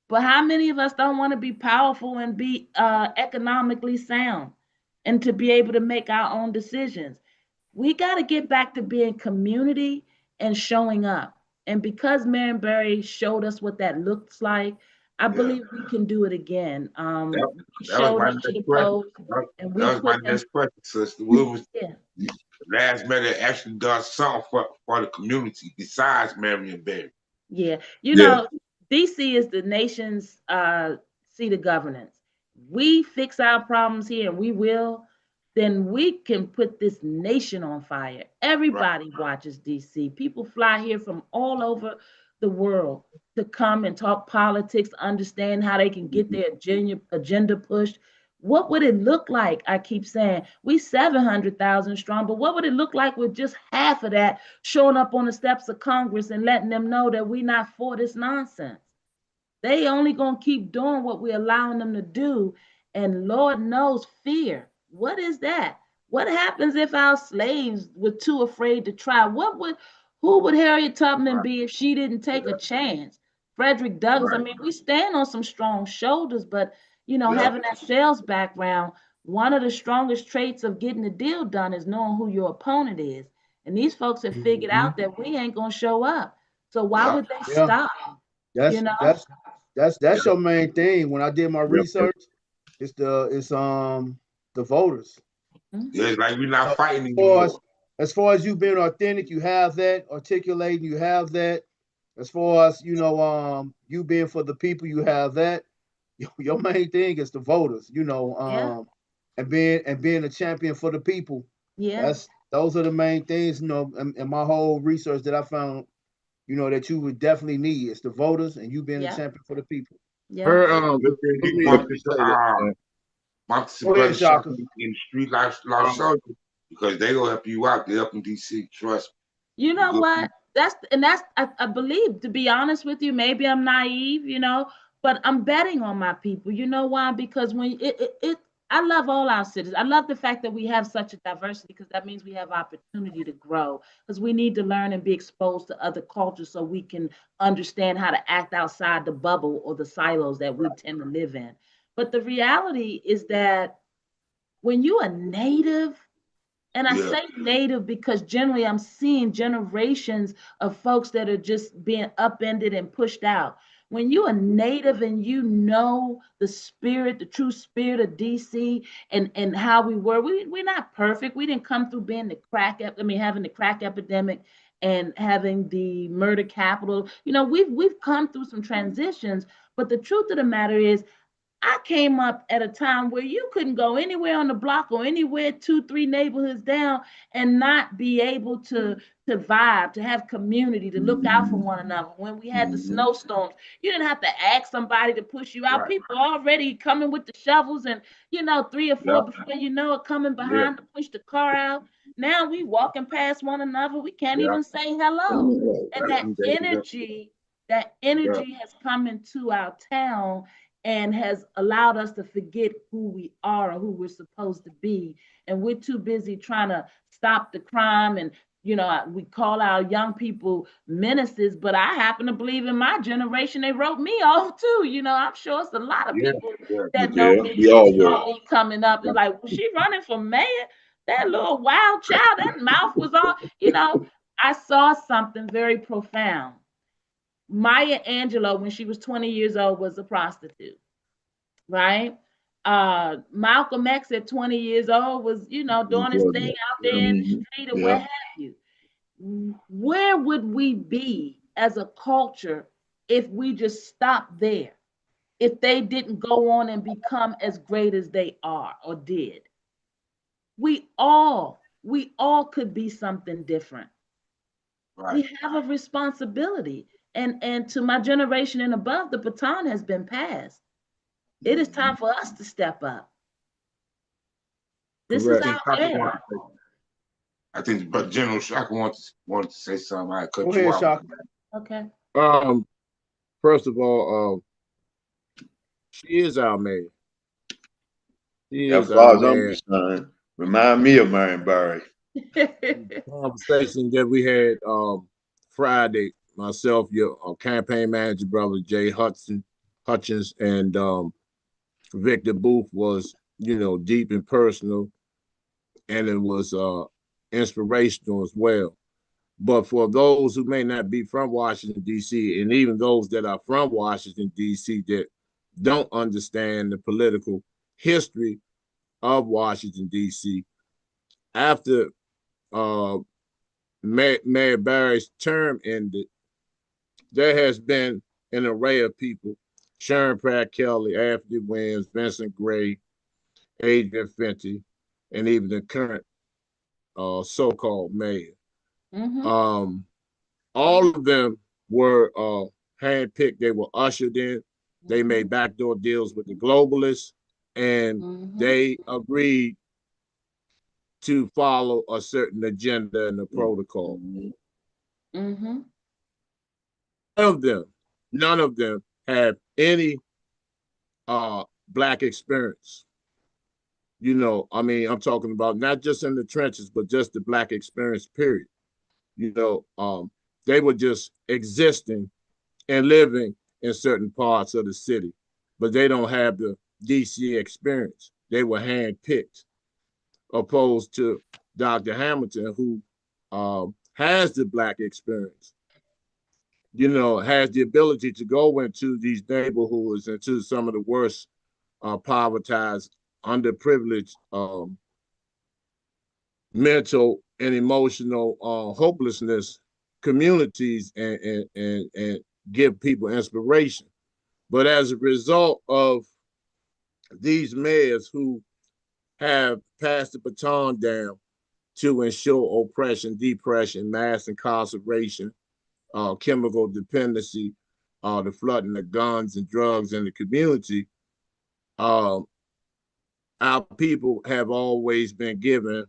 But how many of us don't want to be powerful and be economically sound and to be able to make our own decisions? We got to get back to being community and showing up. And because Marion Barry showed us what that looks like, I Yeah, believe we can do it again. that, We that was showed my up to next the question. polls and we That was my put them, next question, sister. What was yeah, the last man that actually done something for the community besides Marion Barry? yeah. Yeah. DC is the nation's seat of governance. We fix our problems here, and we will, then we can put this nation on fire. Right. Everybody watches DC. People fly here from all over the world to come and talk politics, understand how they can get their agenda pushed. What would it look like? I keep saying we 700,000 strong, but what would it look like with just half of that showing up on the steps of Congress and letting them know that we're not for this nonsense? They only gonna keep doing what we're allowing them to do. And Lord knows fear. What is that? What happens if our slaves were too afraid to try? Who would Harriet Tubman Right. be if she didn't take a chance? Frederick Douglass. I Right. mean, we stand on some strong shoulders, but having that sales background, one of the strongest traits of getting the deal done is knowing who your opponent is. And these folks have figured out that we ain't gonna show up. So why would they Yeah. stop? That's that's your main thing. When I did my research, it's the voters. Yeah, it's like we're not fighting As far anymore. as far as you being authentic, you have that. Articulating, you have that. As far as you being for the people, you have that. Your main thing is the voters. And being a champion for the people. Yeah. Those are the main things. In my whole research that I found, that you would definitely need. It's the voters and you being a champion for the people. Yeah. Her Listen, let he me wants say to that. want to Go ahead, brother Shaka. in the street life soldier because they gonna help you out. They up in DC. Trust me. You know Good what? I believe, to be honest with you, maybe I'm naive, but I'm betting on my people. You know why? Because when I love all our cities. I love the fact that we have such a diversity because that means we have opportunity to grow. Because we need to learn and be exposed to other cultures so we can understand how to act outside the bubble or the silos that we tend to live in. But the reality is that when you are native, and I Yeah, say native because generally I'm seeing generations of folks that are just being upended and pushed out. When you are native and you know the spirit, the true spirit of DC and how we were, we're not perfect. We didn't come through being having the crack epidemic and having the murder capital. We've come through some transitions, but the truth of the matter is I came up at a time where you couldn't go anywhere on the block or anywhere 2, 3 neighborhoods down and not be able to vibe, to have community, to look out for one another. When we had the snowstorms, you didn't have to ask somebody to push you out. right. People already coming with the shovels and 3 or 4 Yeah, before you know it, coming yeah, behind to push the car out. Now we walking past one another. We can't yeah. even say hello. And Back in the day, that yeah, energy has come into our town and has allowed us to forget who we are or who we're supposed to be. And we're too busy trying to stop the crime. And, we call our young people menaces, but I happen to believe in my generation, they wrote me off too. I'm sure it's a lot of yeah, people yeah, that know Yeah, me we and all saw were. me coming up and like, was she running for mayor? That little wild child, that mouth was all, I saw something very profound. Maya Angelou, when she was 20 years old, was a prostitute, right? Malcolm X at 20 years old was, doing his thing out there in the street or what Yeah. have you. Where would we be as a culture if we just stopped there? If they didn't go on and become as great as they are or did? We all could be something different. right. We have a responsibility. And to my generation and above, the baton has been passed. It is time for us to step up. This is I Correct. think our Shaka era. wants to say, I think, but General Shaka wanted to say something. I Go cut you ahead, off. Shaka. Okay. First of all, she is our mayor. She As is our far as I'm mayor. concerned, remind me of Marion Barry. Conversation that we had Friday, myself, your campaign manager brother Jay Hutchins, and Victor Booth was, deep and personal, and it was inspirational as well. But for those who may not be from Washington, D.C., and even those that are from Washington, D.C., that don't understand the political history of Washington, D.C., after uh, Mayor Barry's term ended, there has been an array of people: Sharon Pratt Kelly, Anthony Williams, Vincent Gray, Adrian Fenty, and even the current so-called mayor. Mm-hmm. Um, all of them were handpicked. They were ushered in. They made backdoor deals with the globalists, and Mm-hmm. they agreed to follow a certain agenda and a protocol. Mm-hmm. None of them, none of them have any black experience. I'm talking about not just in the trenches, but just the black experience, period. You know, um, they were just existing and living in certain parts of the city, but they don't have the DC experience. They were handpicked, opposed to Dr. Hamilton, who has the Black experience, has the ability to go into these neighborhoods, into some of the worst povertized, underprivileged, mental and emotional hopelessness communities, and give people inspiration. But as a result of these mayors who have passed the baton down to ensure oppression, depression, mass incarceration, chemical dependency, the flooding of guns and drugs in the community, uh, our people have always been given,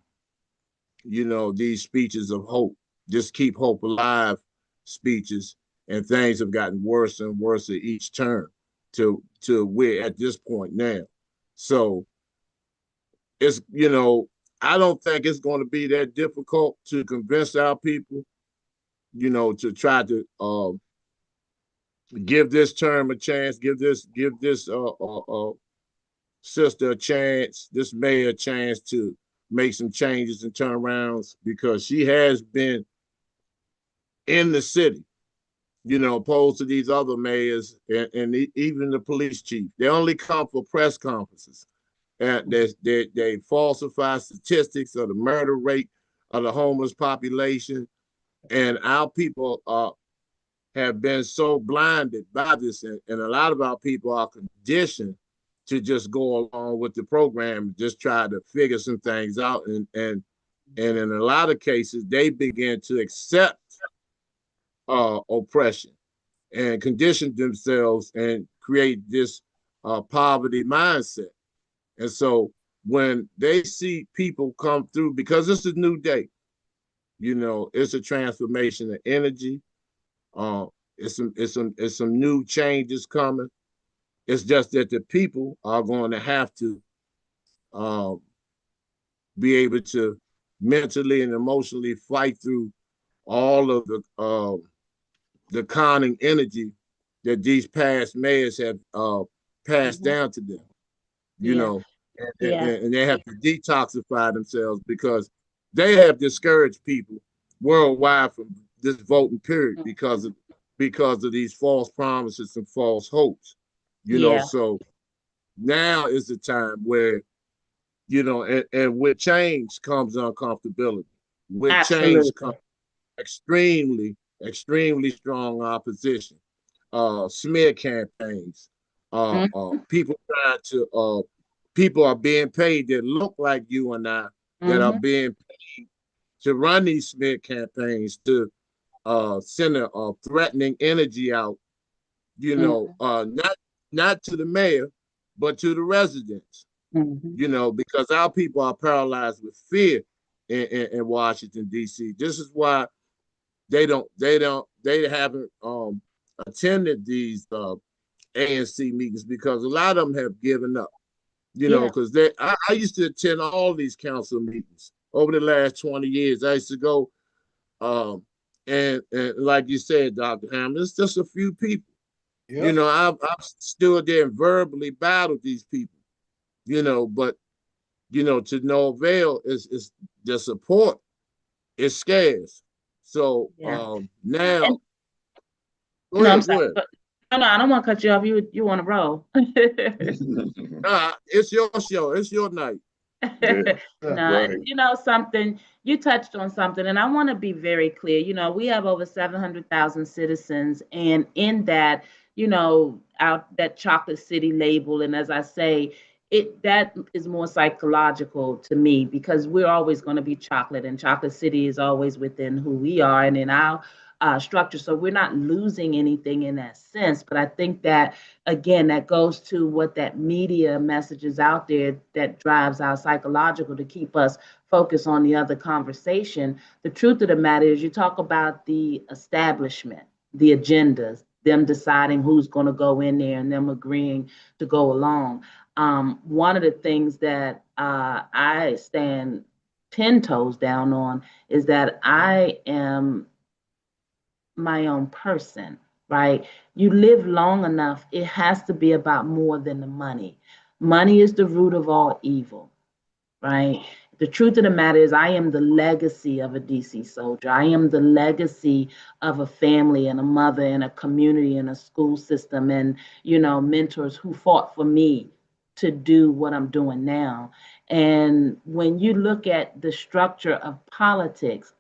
these speeches of hope, just keep hope alive speeches, and things have gotten worse and worse at each turn to we're at this point now. So it's, I don't think it's going to be that difficult to convince our people, to try to give this term a chance, give this sister a chance, this mayor a chance to make some changes and turnarounds, because she has been in the city, opposed to these other mayors and even the police chief. They only come for press conferences. And they falsify statistics of the murder rate of the homeless population. And our people have been so blinded by this. And a lot of our people are conditioned to just go along with the program, just try to figure some things out. And in a lot of cases, they begin to accept oppression and condition themselves and create this poverty mindset. And so when they see people come through, because it's a new day, it's a transformation of energy. It's some new changes coming. It's just that the people are going to have to um, be able to mentally and emotionally fight through all of the conning energy that these past mayors have passed down to them. you Yeah. know, Yeah. and they have to detoxify themselves, because they have discouraged people worldwide from this voting period because of these false promises and false hopes. Yeah. So now is the time where, and with change comes uncomfortability. With change Absolutely. comes extremely, extremely strong opposition, smear campaigns, Mm-hmm. people are being paid that look like you and I, that are Mm-hmm. being paid to run these smear campaigns, to send a threatening energy out, not to the mayor, but to the residents, Mm-hmm. because our people are paralyzed with fear in Washington, D.C. This is why they haven't attended these ANC meetings, because a lot of them have given up, Yeah. because I used to attend all these council meetings over the last 20 years. I used to go, and like you said, Dr. Hammond, it's just a few people. Yep. I've stood there and verbally battled these people, but to no avail. Is the support is scarce. So Yeah. now, And go no, I'm ahead, sorry. go ahead. No, I don't want to cut you off. You want to roll. Nah, it's your show. It's your night. Yeah, Yeah. No, right. something, you touched on something, and I want to be very clear. We have over 700,000 citizens, and in that, out that chocolate city label, and as I say, that is more psychological to me, because we're always going to be chocolate, and chocolate city is always within who we are and in our structure. So we're not losing anything in that sense. But I think that, again, that goes to what that media messages out there that drives our psychological to keep us focused on the other conversation. The truth of the matter is, you talk about the establishment, the agendas, them deciding who's going to go in there and them agreeing to go along. One of the things that I stand 10 toes down on is that I am my own person, right? You live long enough, it has to be about more than the money. Money is the root of all evil, right? The truth of the matter is, I am the legacy of a DC soldier. I am the legacy of a family and a mother and a community and a school system and, mentors who fought for me to do what I'm doing now. And when you look at the structure of politics,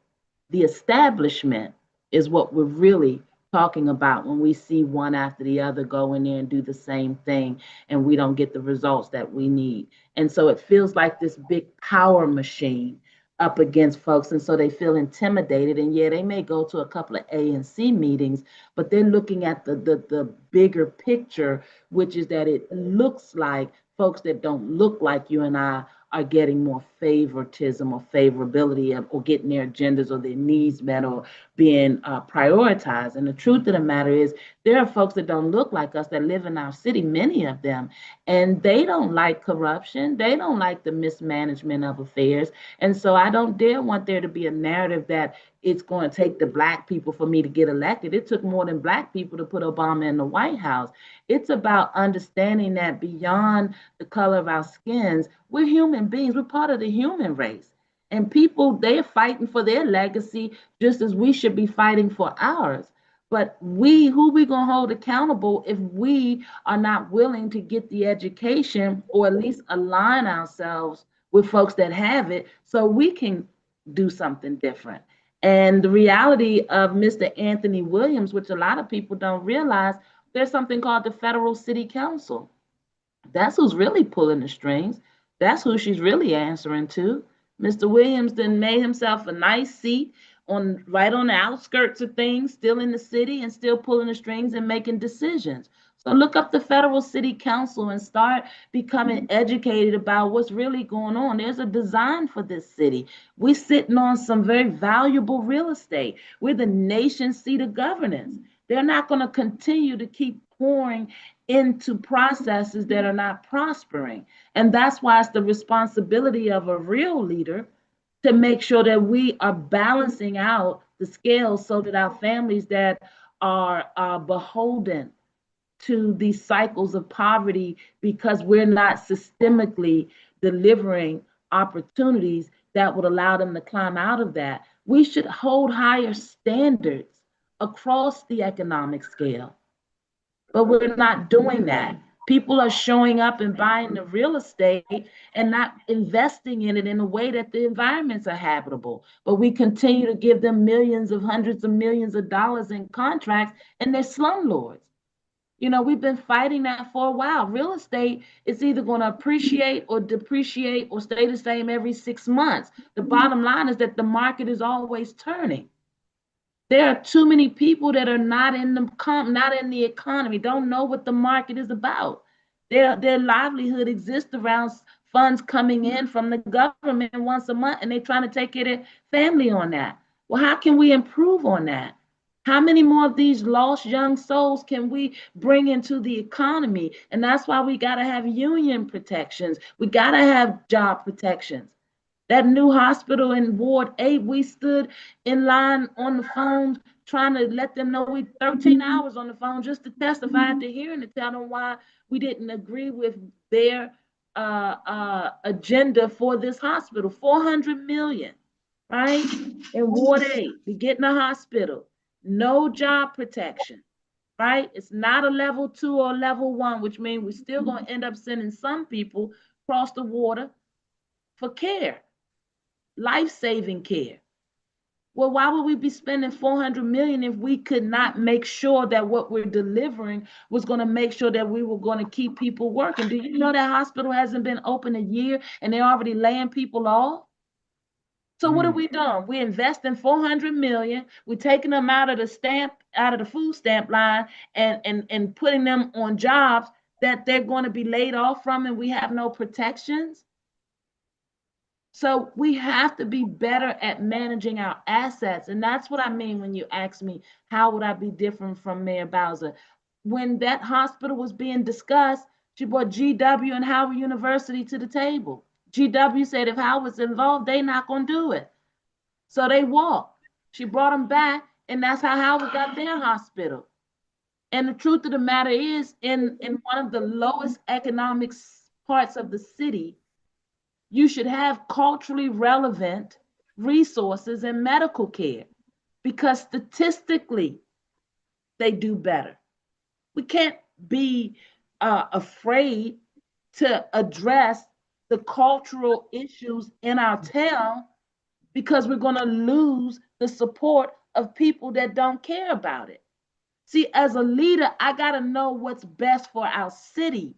the establishment is what we're really talking about when we see one after the other go in there and do the same thing and we don't get the results that we need. And so it feels like this big power machine up against folks. And so they feel intimidated. And yeah, they may go to a couple of ANC meetings, but they're looking at the bigger picture, which is that it looks like folks that don't look like you and I are getting more favoritism or favorability or getting their agendas or their needs met or being prioritized. And the truth of the matter is, there are folks that don't look like us that live in our city, many of them, and they don't like corruption. They don't like the mismanagement of affairs. And so I don't dare want there to be a narrative that it's going to take the Black people for me to get elected. It took more than Black people to put Obama in the White House. It's about understanding that beyond the color of our skins, we're human beings. We're part of the human race. And people, they're fighting for their legacy just as we should be fighting for ours. But who we gonna hold accountable if we are not willing to get the education or at least align ourselves with folks that have it so we can do something different? And the reality of Mr. Anthony Williams, which a lot of people don't realize, there's something called the Federal City Council. That's who's really pulling the strings. That's who she's really answering to. Mr. Williams then made himself a nice seat right on the outskirts of things, still in the city and still pulling the strings and making decisions. So look up the Federal City Council and start becoming educated about what's really going on. There's a design for this city. We're sitting on some very valuable real estate. We're the nation's seat of governance. They're not going to continue to keep pouring into processes that are not prospering. And that's why it's the responsibility of a real leader to make sure that we are balancing out the scales so that our families that are beholden to these cycles of poverty because we're not systemically delivering opportunities that would allow them to climb out of that. We should hold higher standards across the economic scale. But we're not doing that. People are showing up and buying the real estate and not investing in it in a way that the environments are habitable. But we continue to give them millions of hundreds of millions of dollars in contracts, and they're slumlords. We've been fighting that for a while. Real estate is either going to appreciate or depreciate or stay the same every 6 months. The bottom line is that the market is always turning. There are too many people that are not in the economy, don't know what the market is about. Their livelihood exists around funds coming in from the government once a month, and they're trying to take care of their family on that. Well, how can we improve on that? How many more of these lost young souls can we bring into the economy? And that's why we got to have union protections. We got to have job protections. That new hospital in Ward 8, we stood in line on the phone trying to let them know we 13 hours on the phone just to testify at the hearing to tell them why we didn't agree with their agenda for this hospital. 400 million, right? In Ward 8, to get in a hospital, no job protection, right? It's not a level 2 or level 1, which means we're still going to end up sending some people across the water for care, life-saving care. Well, why would we be spending 400 million if we could not make sure that what we're delivering was going to make sure that we were going to keep people working? Do you know that hospital hasn't been open a year and they're already laying people off? So what are we doing? We're investing 400 million. We're taking them out of the food stamp line and putting them on jobs that they're going to be laid off from, and we have no protections. So we have to be better at managing our assets. And that's what I mean when you ask me, how would I be different from Mayor Bowser? When that hospital was being discussed, she brought GW and Howard University to the table. GW said if Howard's involved, they're not going to do it. So they walked. She brought them back, and that's how Howard got their hospital. And the truth of the matter is, in one of the lowest economic parts of the city, you should have culturally relevant resources and medical care because statistically they do better. We can't be afraid to address the cultural issues in our town because we're going to lose the support of people that don't care about it. See, as a leader, I got to know what's best for our city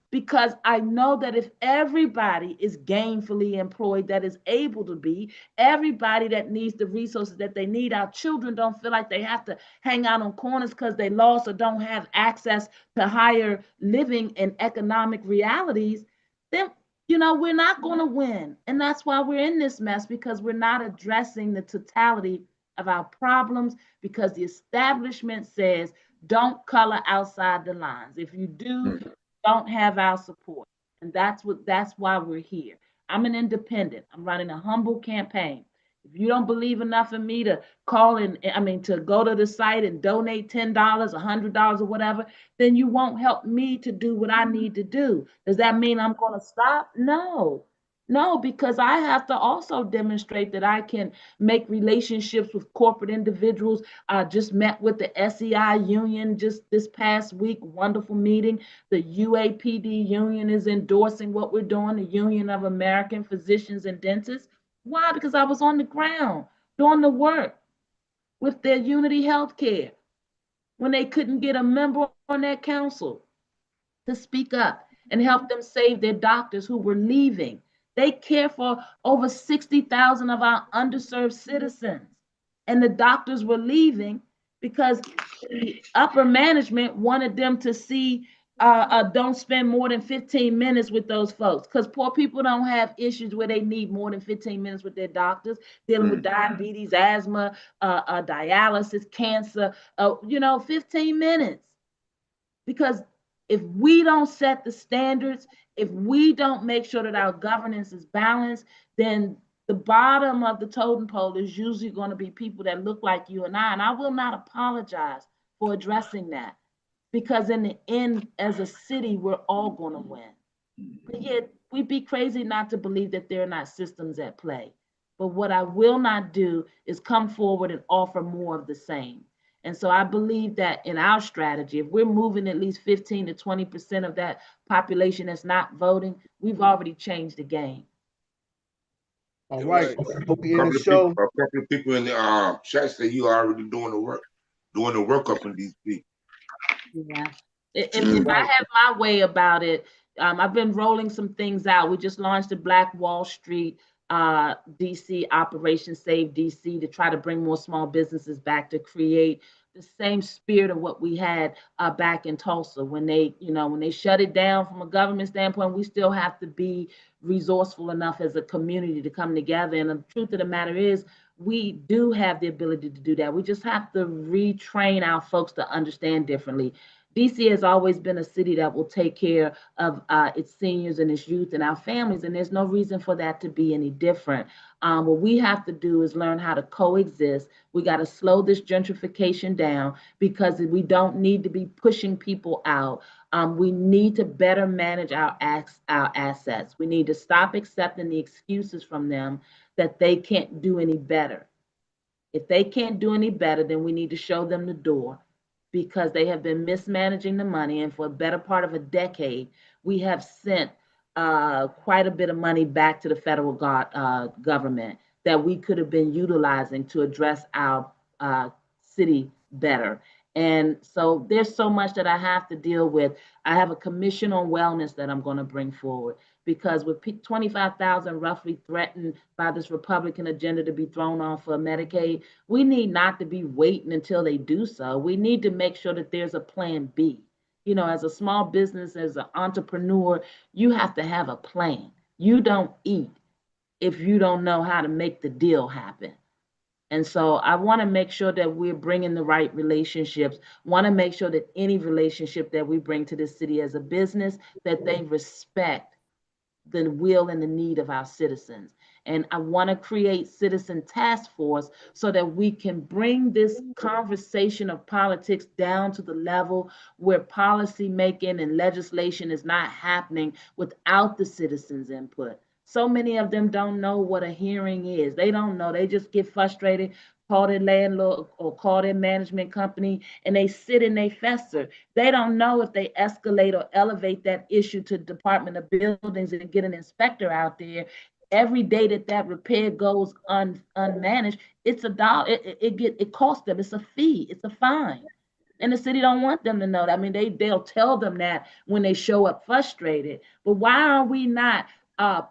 because I know that if everybody is gainfully employed, that is able to be, everybody that needs the resources that they need, our children don't feel like they have to hang out on corners because they lost or don't have access to higher living and economic realities, then we're not going to win. And that's why we're in this mess because we're not addressing the totality of our problems because the establishment says don't color outside the lines. If you do, don't have our support. And that's why we're here. I'm an independent. I'm running a humble campaign. If you don't believe enough in me to to go to the site and donate $10, $100 or whatever, then you won't help me to do what I need to do. Does that mean I'm going to stop? No. No, because I have to also demonstrate that I can make relationships with corporate individuals. I just met with the SEI union just this past week, wonderful meeting. The UAPD union is endorsing what we're doing, the Union of American Physicians and Dentists. Why? Because I was on the ground doing the work with their Unity Healthcare when they couldn't get a member on that council to speak up and help them save their doctors who were leaving. They care for over 60,000 of our underserved citizens. And the doctors were leaving because the upper management wanted them to see don't spend more than 15 minutes with those folks because poor people don't have issues where they need more than 15 minutes with their doctors dealing with diabetes, asthma, dialysis, cancer, 15 minutes. Because if we don't set the standards, if we don't make sure that our governance is balanced, then the bottom of the totem pole is usually going to be people that look like you and I. And I will not apologize for addressing that because in the end, as a city, we're all going to win. But yet, we'd be crazy not to believe that there are not systems at play. But what I will not do is come forward and offer more of the same. And so I believe that in our strategy, if we're moving at least 15 to 20% of that population that's not voting, we've already changed the game. All right. We in the A show. couple of people in the chat say you already doing the work up in DC. Yeah. And I have my way about it. I've been rolling some things out. We just launched the Black Wall Street DC Operation Save DC to try to bring more small businesses back to create the same spirit of what we had back in Tulsa when they shut it down from a government standpoint. We still have to be resourceful enough as a community to come together. And the truth of the matter is, we do have the ability to do that. We just have to retrain our folks to understand differently. DC has always been a city that will take care of its seniors and its youth and our families, and there's no reason for that to be any different. What we have to do is learn how to coexist. We got to slow this gentrification down because we don't need to be pushing people out. We need to better manage our assets. We need to stop accepting the excuses from them that they can't do any better. If they can't do any better, then we need to show them the door because they have been mismanaging the money. And for a better part of a decade, we have sent quite a bit of money back to the federal government that we could have been utilizing to address our city better. And so there's so much that I have to deal with. I have a commission on wellness that I'm going to bring forward because with 25,000 roughly threatened by this Republican agenda to be thrown off for Medicaid, we need not to be waiting until they do so. We need to make sure that there's a plan B. As a small business, as an entrepreneur, you have to have a plan. You don't eat if you don't know how to make the deal happen. And so I want to make sure that we're bringing the right relationships, want to make sure that any relationship that we bring to this city as a business, that they respect the will and the need of our citizens. And I want to create citizen task force so that we can bring this conversation of politics down to the level where policy making and legislation is not happening without the citizens' input. So many of them don't know what a hearing is. They don't know. They just get frustrated, call their landlord or call their management company, and they sit and they fester. They don't know if they escalate or elevate that issue to Department of Buildings and get an inspector out there. Every day that that repair goes unmanaged, it's a dollar. It costs them. It's a fee. It's a fine. And the city don't want them to know that. I mean, they'll tell them that when they show up frustrated. But why are we not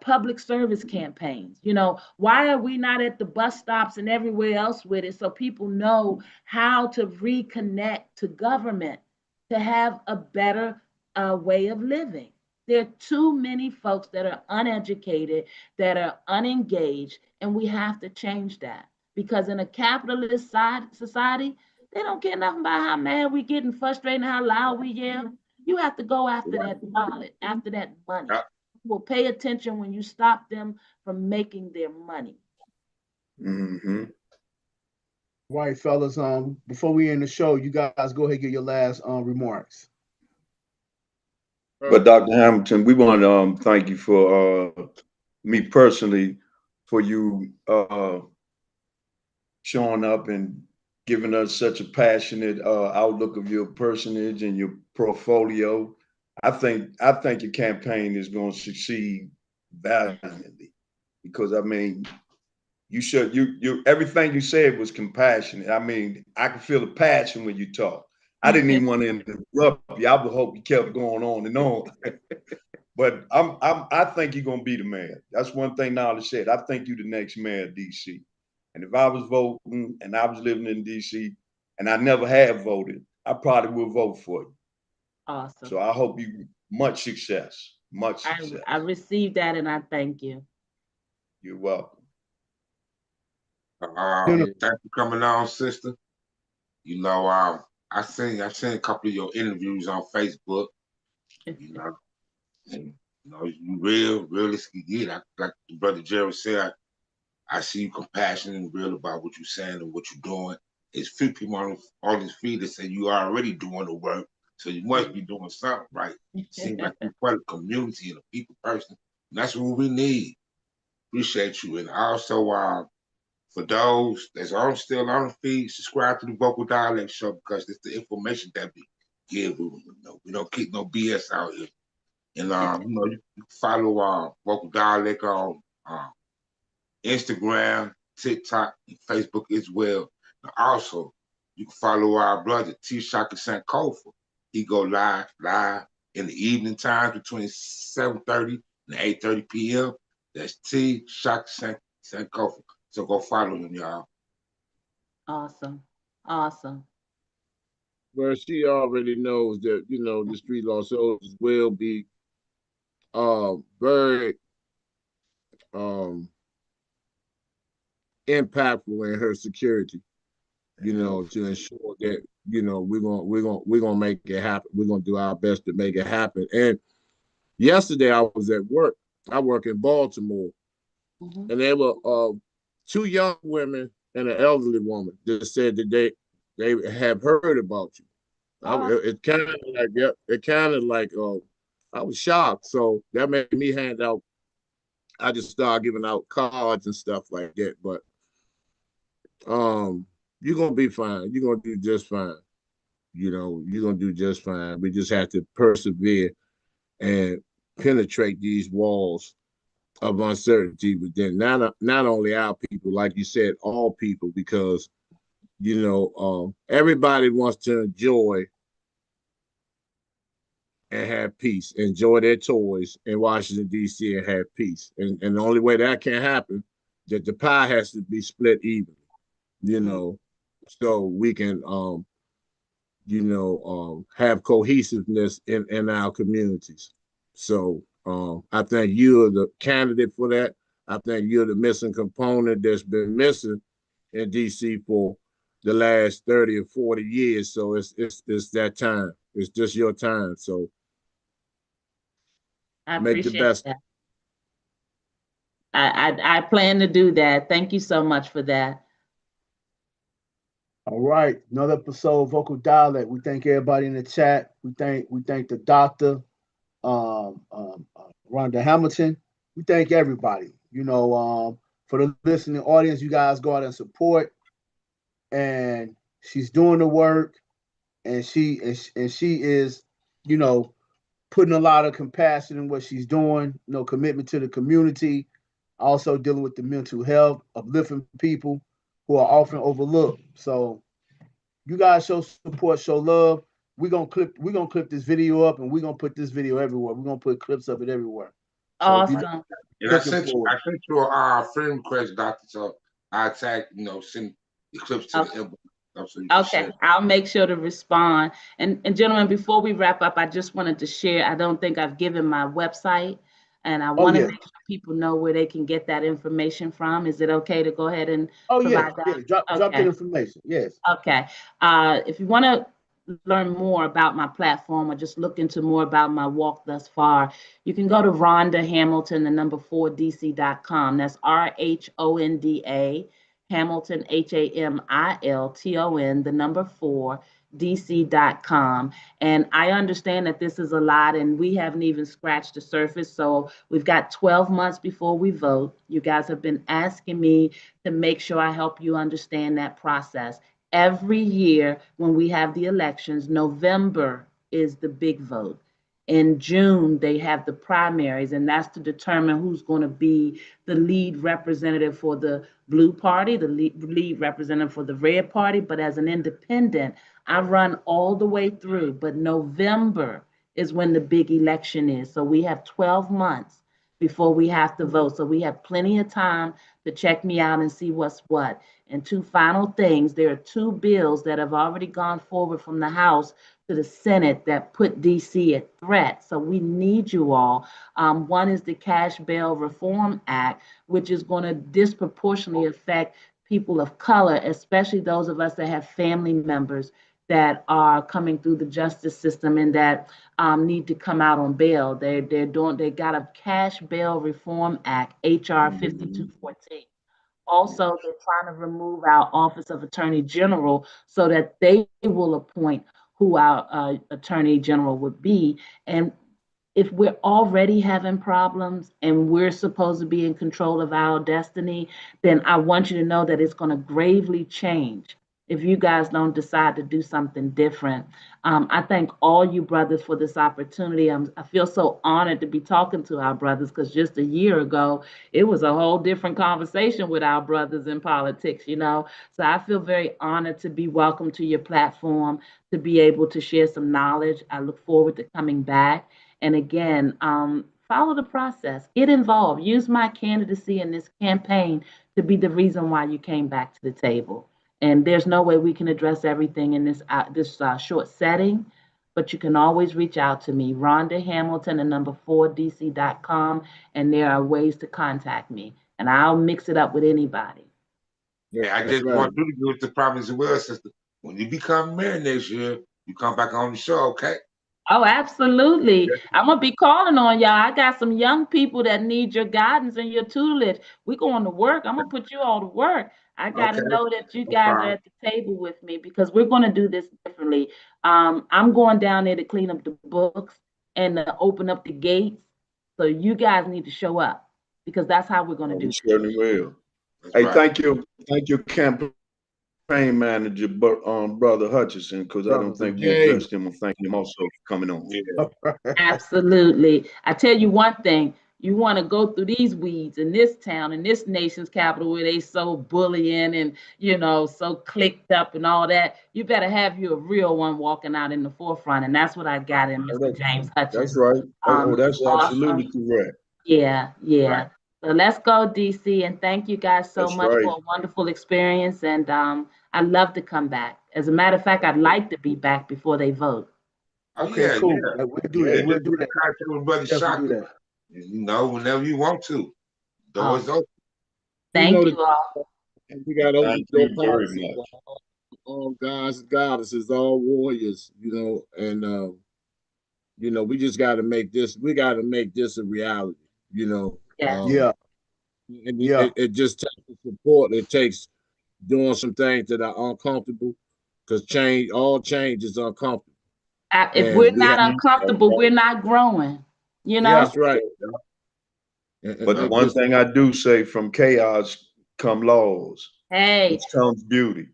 public service campaigns? You know, why are we not at the bus stops and everywhere else with it so people know how to reconnect to government to have a better way of living? There are too many folks that are uneducated, that are unengaged, and we have to change that. Because in a capitalist society, they don't care nothing about how mad we get and frustrated and how loud we yell. You have to go after that wallet, after that money. Yeah. Will pay attention when you stop them from making their money. Mm-hmm. Right, fellas. Before we end the show, you guys go ahead and get your last remarks. But Dr. Hamilton, we want to thank you for me personally for you showing up and giving us such a passionate outlook of your personage and your portfolio. I think your campaign is going to succeed valiantly because I mean you everything you said was compassionate. I mean, I can feel the passion when you talk. I didn't even want to interrupt you. I would hope you kept going on and on. But I think you're gonna be the mayor. That's one thing Knowledge said. I think you're the next mayor of DC. And if I was voting and I was living in DC and I never had voted, I probably would vote for you. Awesome. So I hope you much success. Much I, success. I received that and I thank you. You're welcome. Thanks for coming on, sister. You know, I seen a couple of your interviews on Facebook. You know, and you know, you real as you get. Like the brother Jerry said, I see you compassionate and real about what you're saying and what you're doing. It's few people on this feed that say you are already doing the work, so you must be doing something right. Seems like you're part of the community and a people person. And that's what we need. Appreciate you. And also, for those that's still on the feed, subscribe to the Vocal Dialect Show because it's the information that we give. We don't keep no BS out here. And you know, you can follow Vocal Dialect on Instagram, TikTok, and Facebook as well. And also, you can follow our brother T Shaka Sankofa. He go live in the evening times between 7:30 and 8:30 p.m. That's T Shaka Sankofa. So go follow him, y'all. Awesome. Awesome. Well, she already knows that, you know, the street law soldiers will be very um impactful in her security, you know, to ensure that, you know, we're gonna make it happen. We're gonna do our best to make it happen. And yesterday I was at work. I work in Baltimore, and there were two young women and an elderly woman that said that they have heard about you. It kind of like, yeah, it kind of like I was shocked. So that made me hand out. I just started giving out cards and stuff like that. But you're gonna be fine. You're gonna do just fine. You know, you're gonna do just fine. We just have to persevere and penetrate these walls of uncertainty within not only our people, like you said, all people, because you know everybody wants to enjoy and have peace, enjoy their toys in Washington D.C. and have peace, and the only way that can happen, that the pie has to be split evenly, you know, so we can have cohesiveness in our communities. So I think you're the candidate for that. I think you're the missing component that's been missing in DC for the last 30 or 40 years. So it's that time. It's just your time. So I make the appreciate best. that. I plan to do that. Thank you so much for that. All right, another episode of Vocal Dialect. We thank everybody in the chat. We thank the doctor, Rhonda Hamilton. We thank everybody. For the listening audience, you guys go out and support. And she's doing the work, and she is, putting a lot of compassion in what she's doing. Commitment to the community. Also dealing with the mental health, uplifting people who are often overlooked. So you guys show support, show love. We're gonna clip this video up, and we're gonna put this video everywhere. We're gonna put clips of it everywhere. So Awesome. And I sent you a friend request, doctor. So I send the clips to the inbox. So you can Okay, I'll make sure to respond. And gentlemen, before we wrap up, I just wanted to share, I don't think I've given my website, and I want to make sure people know where they can get that information from. Is it okay to go ahead and provide that? Drop the information. Yes. Okay. If you want to learn more about my platform or just look into more about my walk thus far, you can go to Rhonda Hamilton, the number 4dc.com. That's RHONDA Hamilton, HAMILTON, the number 4dc.com. And I understand that this is a lot and we haven't even scratched the surface. So we've got 12 months before we vote. You guys have been asking me to make sure I help you understand that process. Every year when we have the elections, November is the big vote. In June, they have the primaries, and that's to determine who's going to be the lead representative for the blue party, the lead representative for the red party. But as an independent, I run all the way through. But November is when the big election is. So we have 12 months before we have to vote. So we have plenty of time to check me out and see what's what. And two final things, there are two bills that have already gone forward from the House to the Senate that put DC at threat. So we need you all. One is the Cash Bail Reform Act, which is going to disproportionately affect people of color, especially those of us that have family members that are coming through the justice system and that need to come out on bail. They got a Cash Bail Reform Act, HR 5214. Also, they're trying to remove our Office of Attorney General so that they will appoint who our Attorney General would be. And if we're already having problems and we're supposed to be in control of our destiny, then I want you to know that it's going to gravely change if you guys don't decide to do something different. I thank all you brothers for this opportunity. I feel so honored to be talking to our brothers because just a year ago, it was a whole different conversation with our brothers in politics, So I feel very honored to be welcomed to your platform, to be able to share some knowledge. I look forward to coming back. And again, follow the process, get involved, use my candidacy in this campaign to be the reason why you came back to the table. And there's no way we can address everything in this short setting, but you can always reach out to me, Rhonda Hamilton, the number 4dc.com, and there are ways to contact me, and I'll mix it up with anybody. Yeah, I just want you to do it to promise as well, sister. When you become mayor next year, you come back on the show, okay? Oh, absolutely. I'm going to be calling on y'all. I got some young people that need your guidance and your tutelage. We're going to work. I'm going to put you all to work. I got to know that you guys are at the table with me because we're going to do this differently. I'm going down there to clean up the books and to open up the gates. So you guys need to show up because that's how we're going to do it. Certainly will. Hey, thank you, campaign manager, Brother Hutchinson, because I don't think we addressed him. And thank him also for coming on. Yeah. Absolutely. I tell you one thing, you want to go through these weeds in this town, in this nation's capital, where they so bullying and, so clicked up and all that. You better have you a real one walking out in the forefront. And that's what I got in Mr. James Hutchins. That's right. That's absolutely correct. Yeah. Right. So let's go, DC. And thank you guys so much for a wonderful experience. And I'd love to come back. As a matter of fact, I'd like to be back before they vote. Okay, cool. Yeah. We'll do that. We'll do that. Brother Shaka. Whenever you want to. Doors open. Thank you all. We got to open your policy. All guys and goddesses, all warriors, and we just got to make this. We got to make this a reality, Yeah. And Yeah. it just takes support. It takes doing some things that are uncomfortable, because all change is uncomfortable. If And we're we have, not uncomfortable, we're not growing, you know? Yeah. that's right. But the And one just, thing I do say, from chaos come laws, Hey, which comes beauty.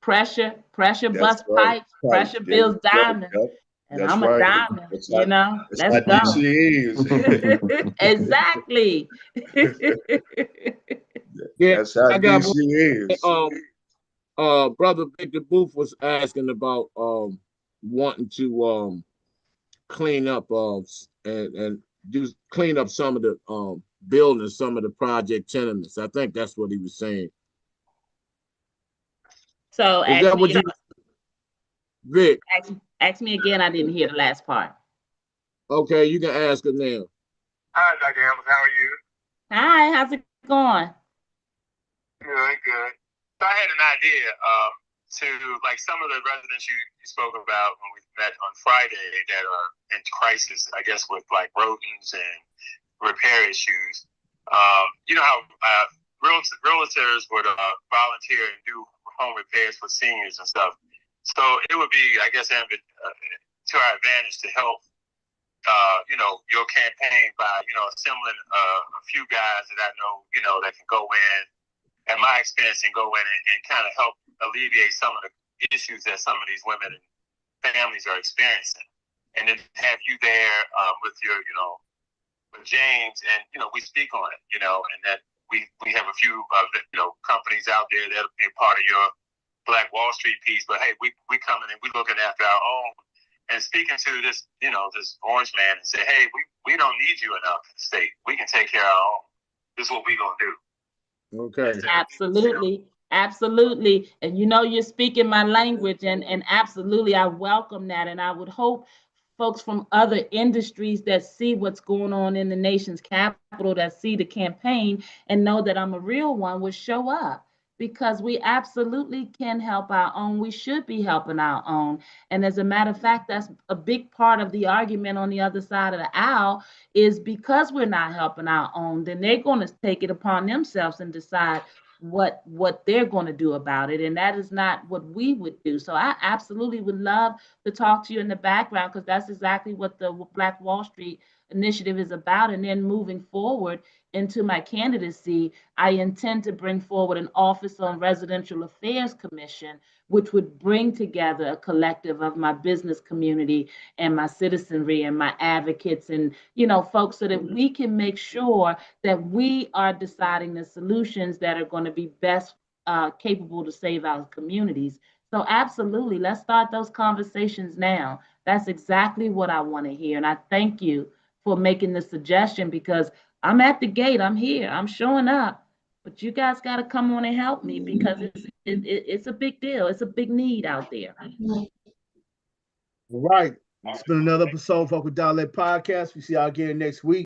pressure That's busts right. pipes, Right. pressure There builds you go. diamonds. Yep. And That's I'm a right. diamond, That's you know? Let's how go. DC is. Exactly. yeah, That's how I got DC one. is. Brother Victor Booth was asking about wanting to clean up and do clean up some of the buildings, some of the project tenements. I think that's what he was saying. So Is ask that what me, you, Vic? ask me again. I didn't hear the last part. Okay, you can ask her now. Hi, Dr. Hamilton. How are you? Hi, how's it going? Good, good. So I had an idea to, like, some of the residents you spoke about when we met on Friday that are in crisis, I guess, with like rodents and repair issues. You know how realtors would volunteer and do home repairs for seniors and stuff. So it would be, I guess, to our advantage to help, your campaign by, assembling a few guys that I know, that can go in, at my experience, and go in and kind of help alleviate some of the issues that some of these women and families are experiencing. And then have you there with your, with James, and, we speak on it, and that we have a few, companies out there that'll be a part of your Black Wall Street piece. But hey, we coming and we looking after our own, and speaking to this, this orange man, and say, hey, we don't need you in our state. We can take care of our own. This is what we gonna do. Okay. Absolutely. Absolutely. And you're speaking my language, and absolutely I welcome that. And I would hope folks from other industries that see what's going on in the nation's capital, that see the campaign and know that I'm a real one, would show up, because we absolutely can help our own. We should be helping our own. And as a matter of fact, that's a big part of the argument on the other side of the aisle, is because we're not helping our own, then they're going to take it upon themselves and decide what they're going to do about it. And that is not what we would do. So I absolutely would love to talk to you in the background, because that's exactly what the Black Wall Street initiative is about. And then moving forward into my candidacy, I intend to bring forward an Office on Residential Affairs Commission, which would bring together a collective of my business community and my citizenry and my advocates and, folks, so that we can make sure that we are deciding the solutions that are going to be best capable to save our communities. So absolutely, let's start those conversations now. That's exactly what I want to hear. And I thank you for making the suggestion, because I'm at the gate. I'm here. I'm showing up. But you guys got to come on and help me, because it's a big deal. It's a big need out there. All right. It's been another episode of Vokal Dialect Podcast. We see y'all again next week.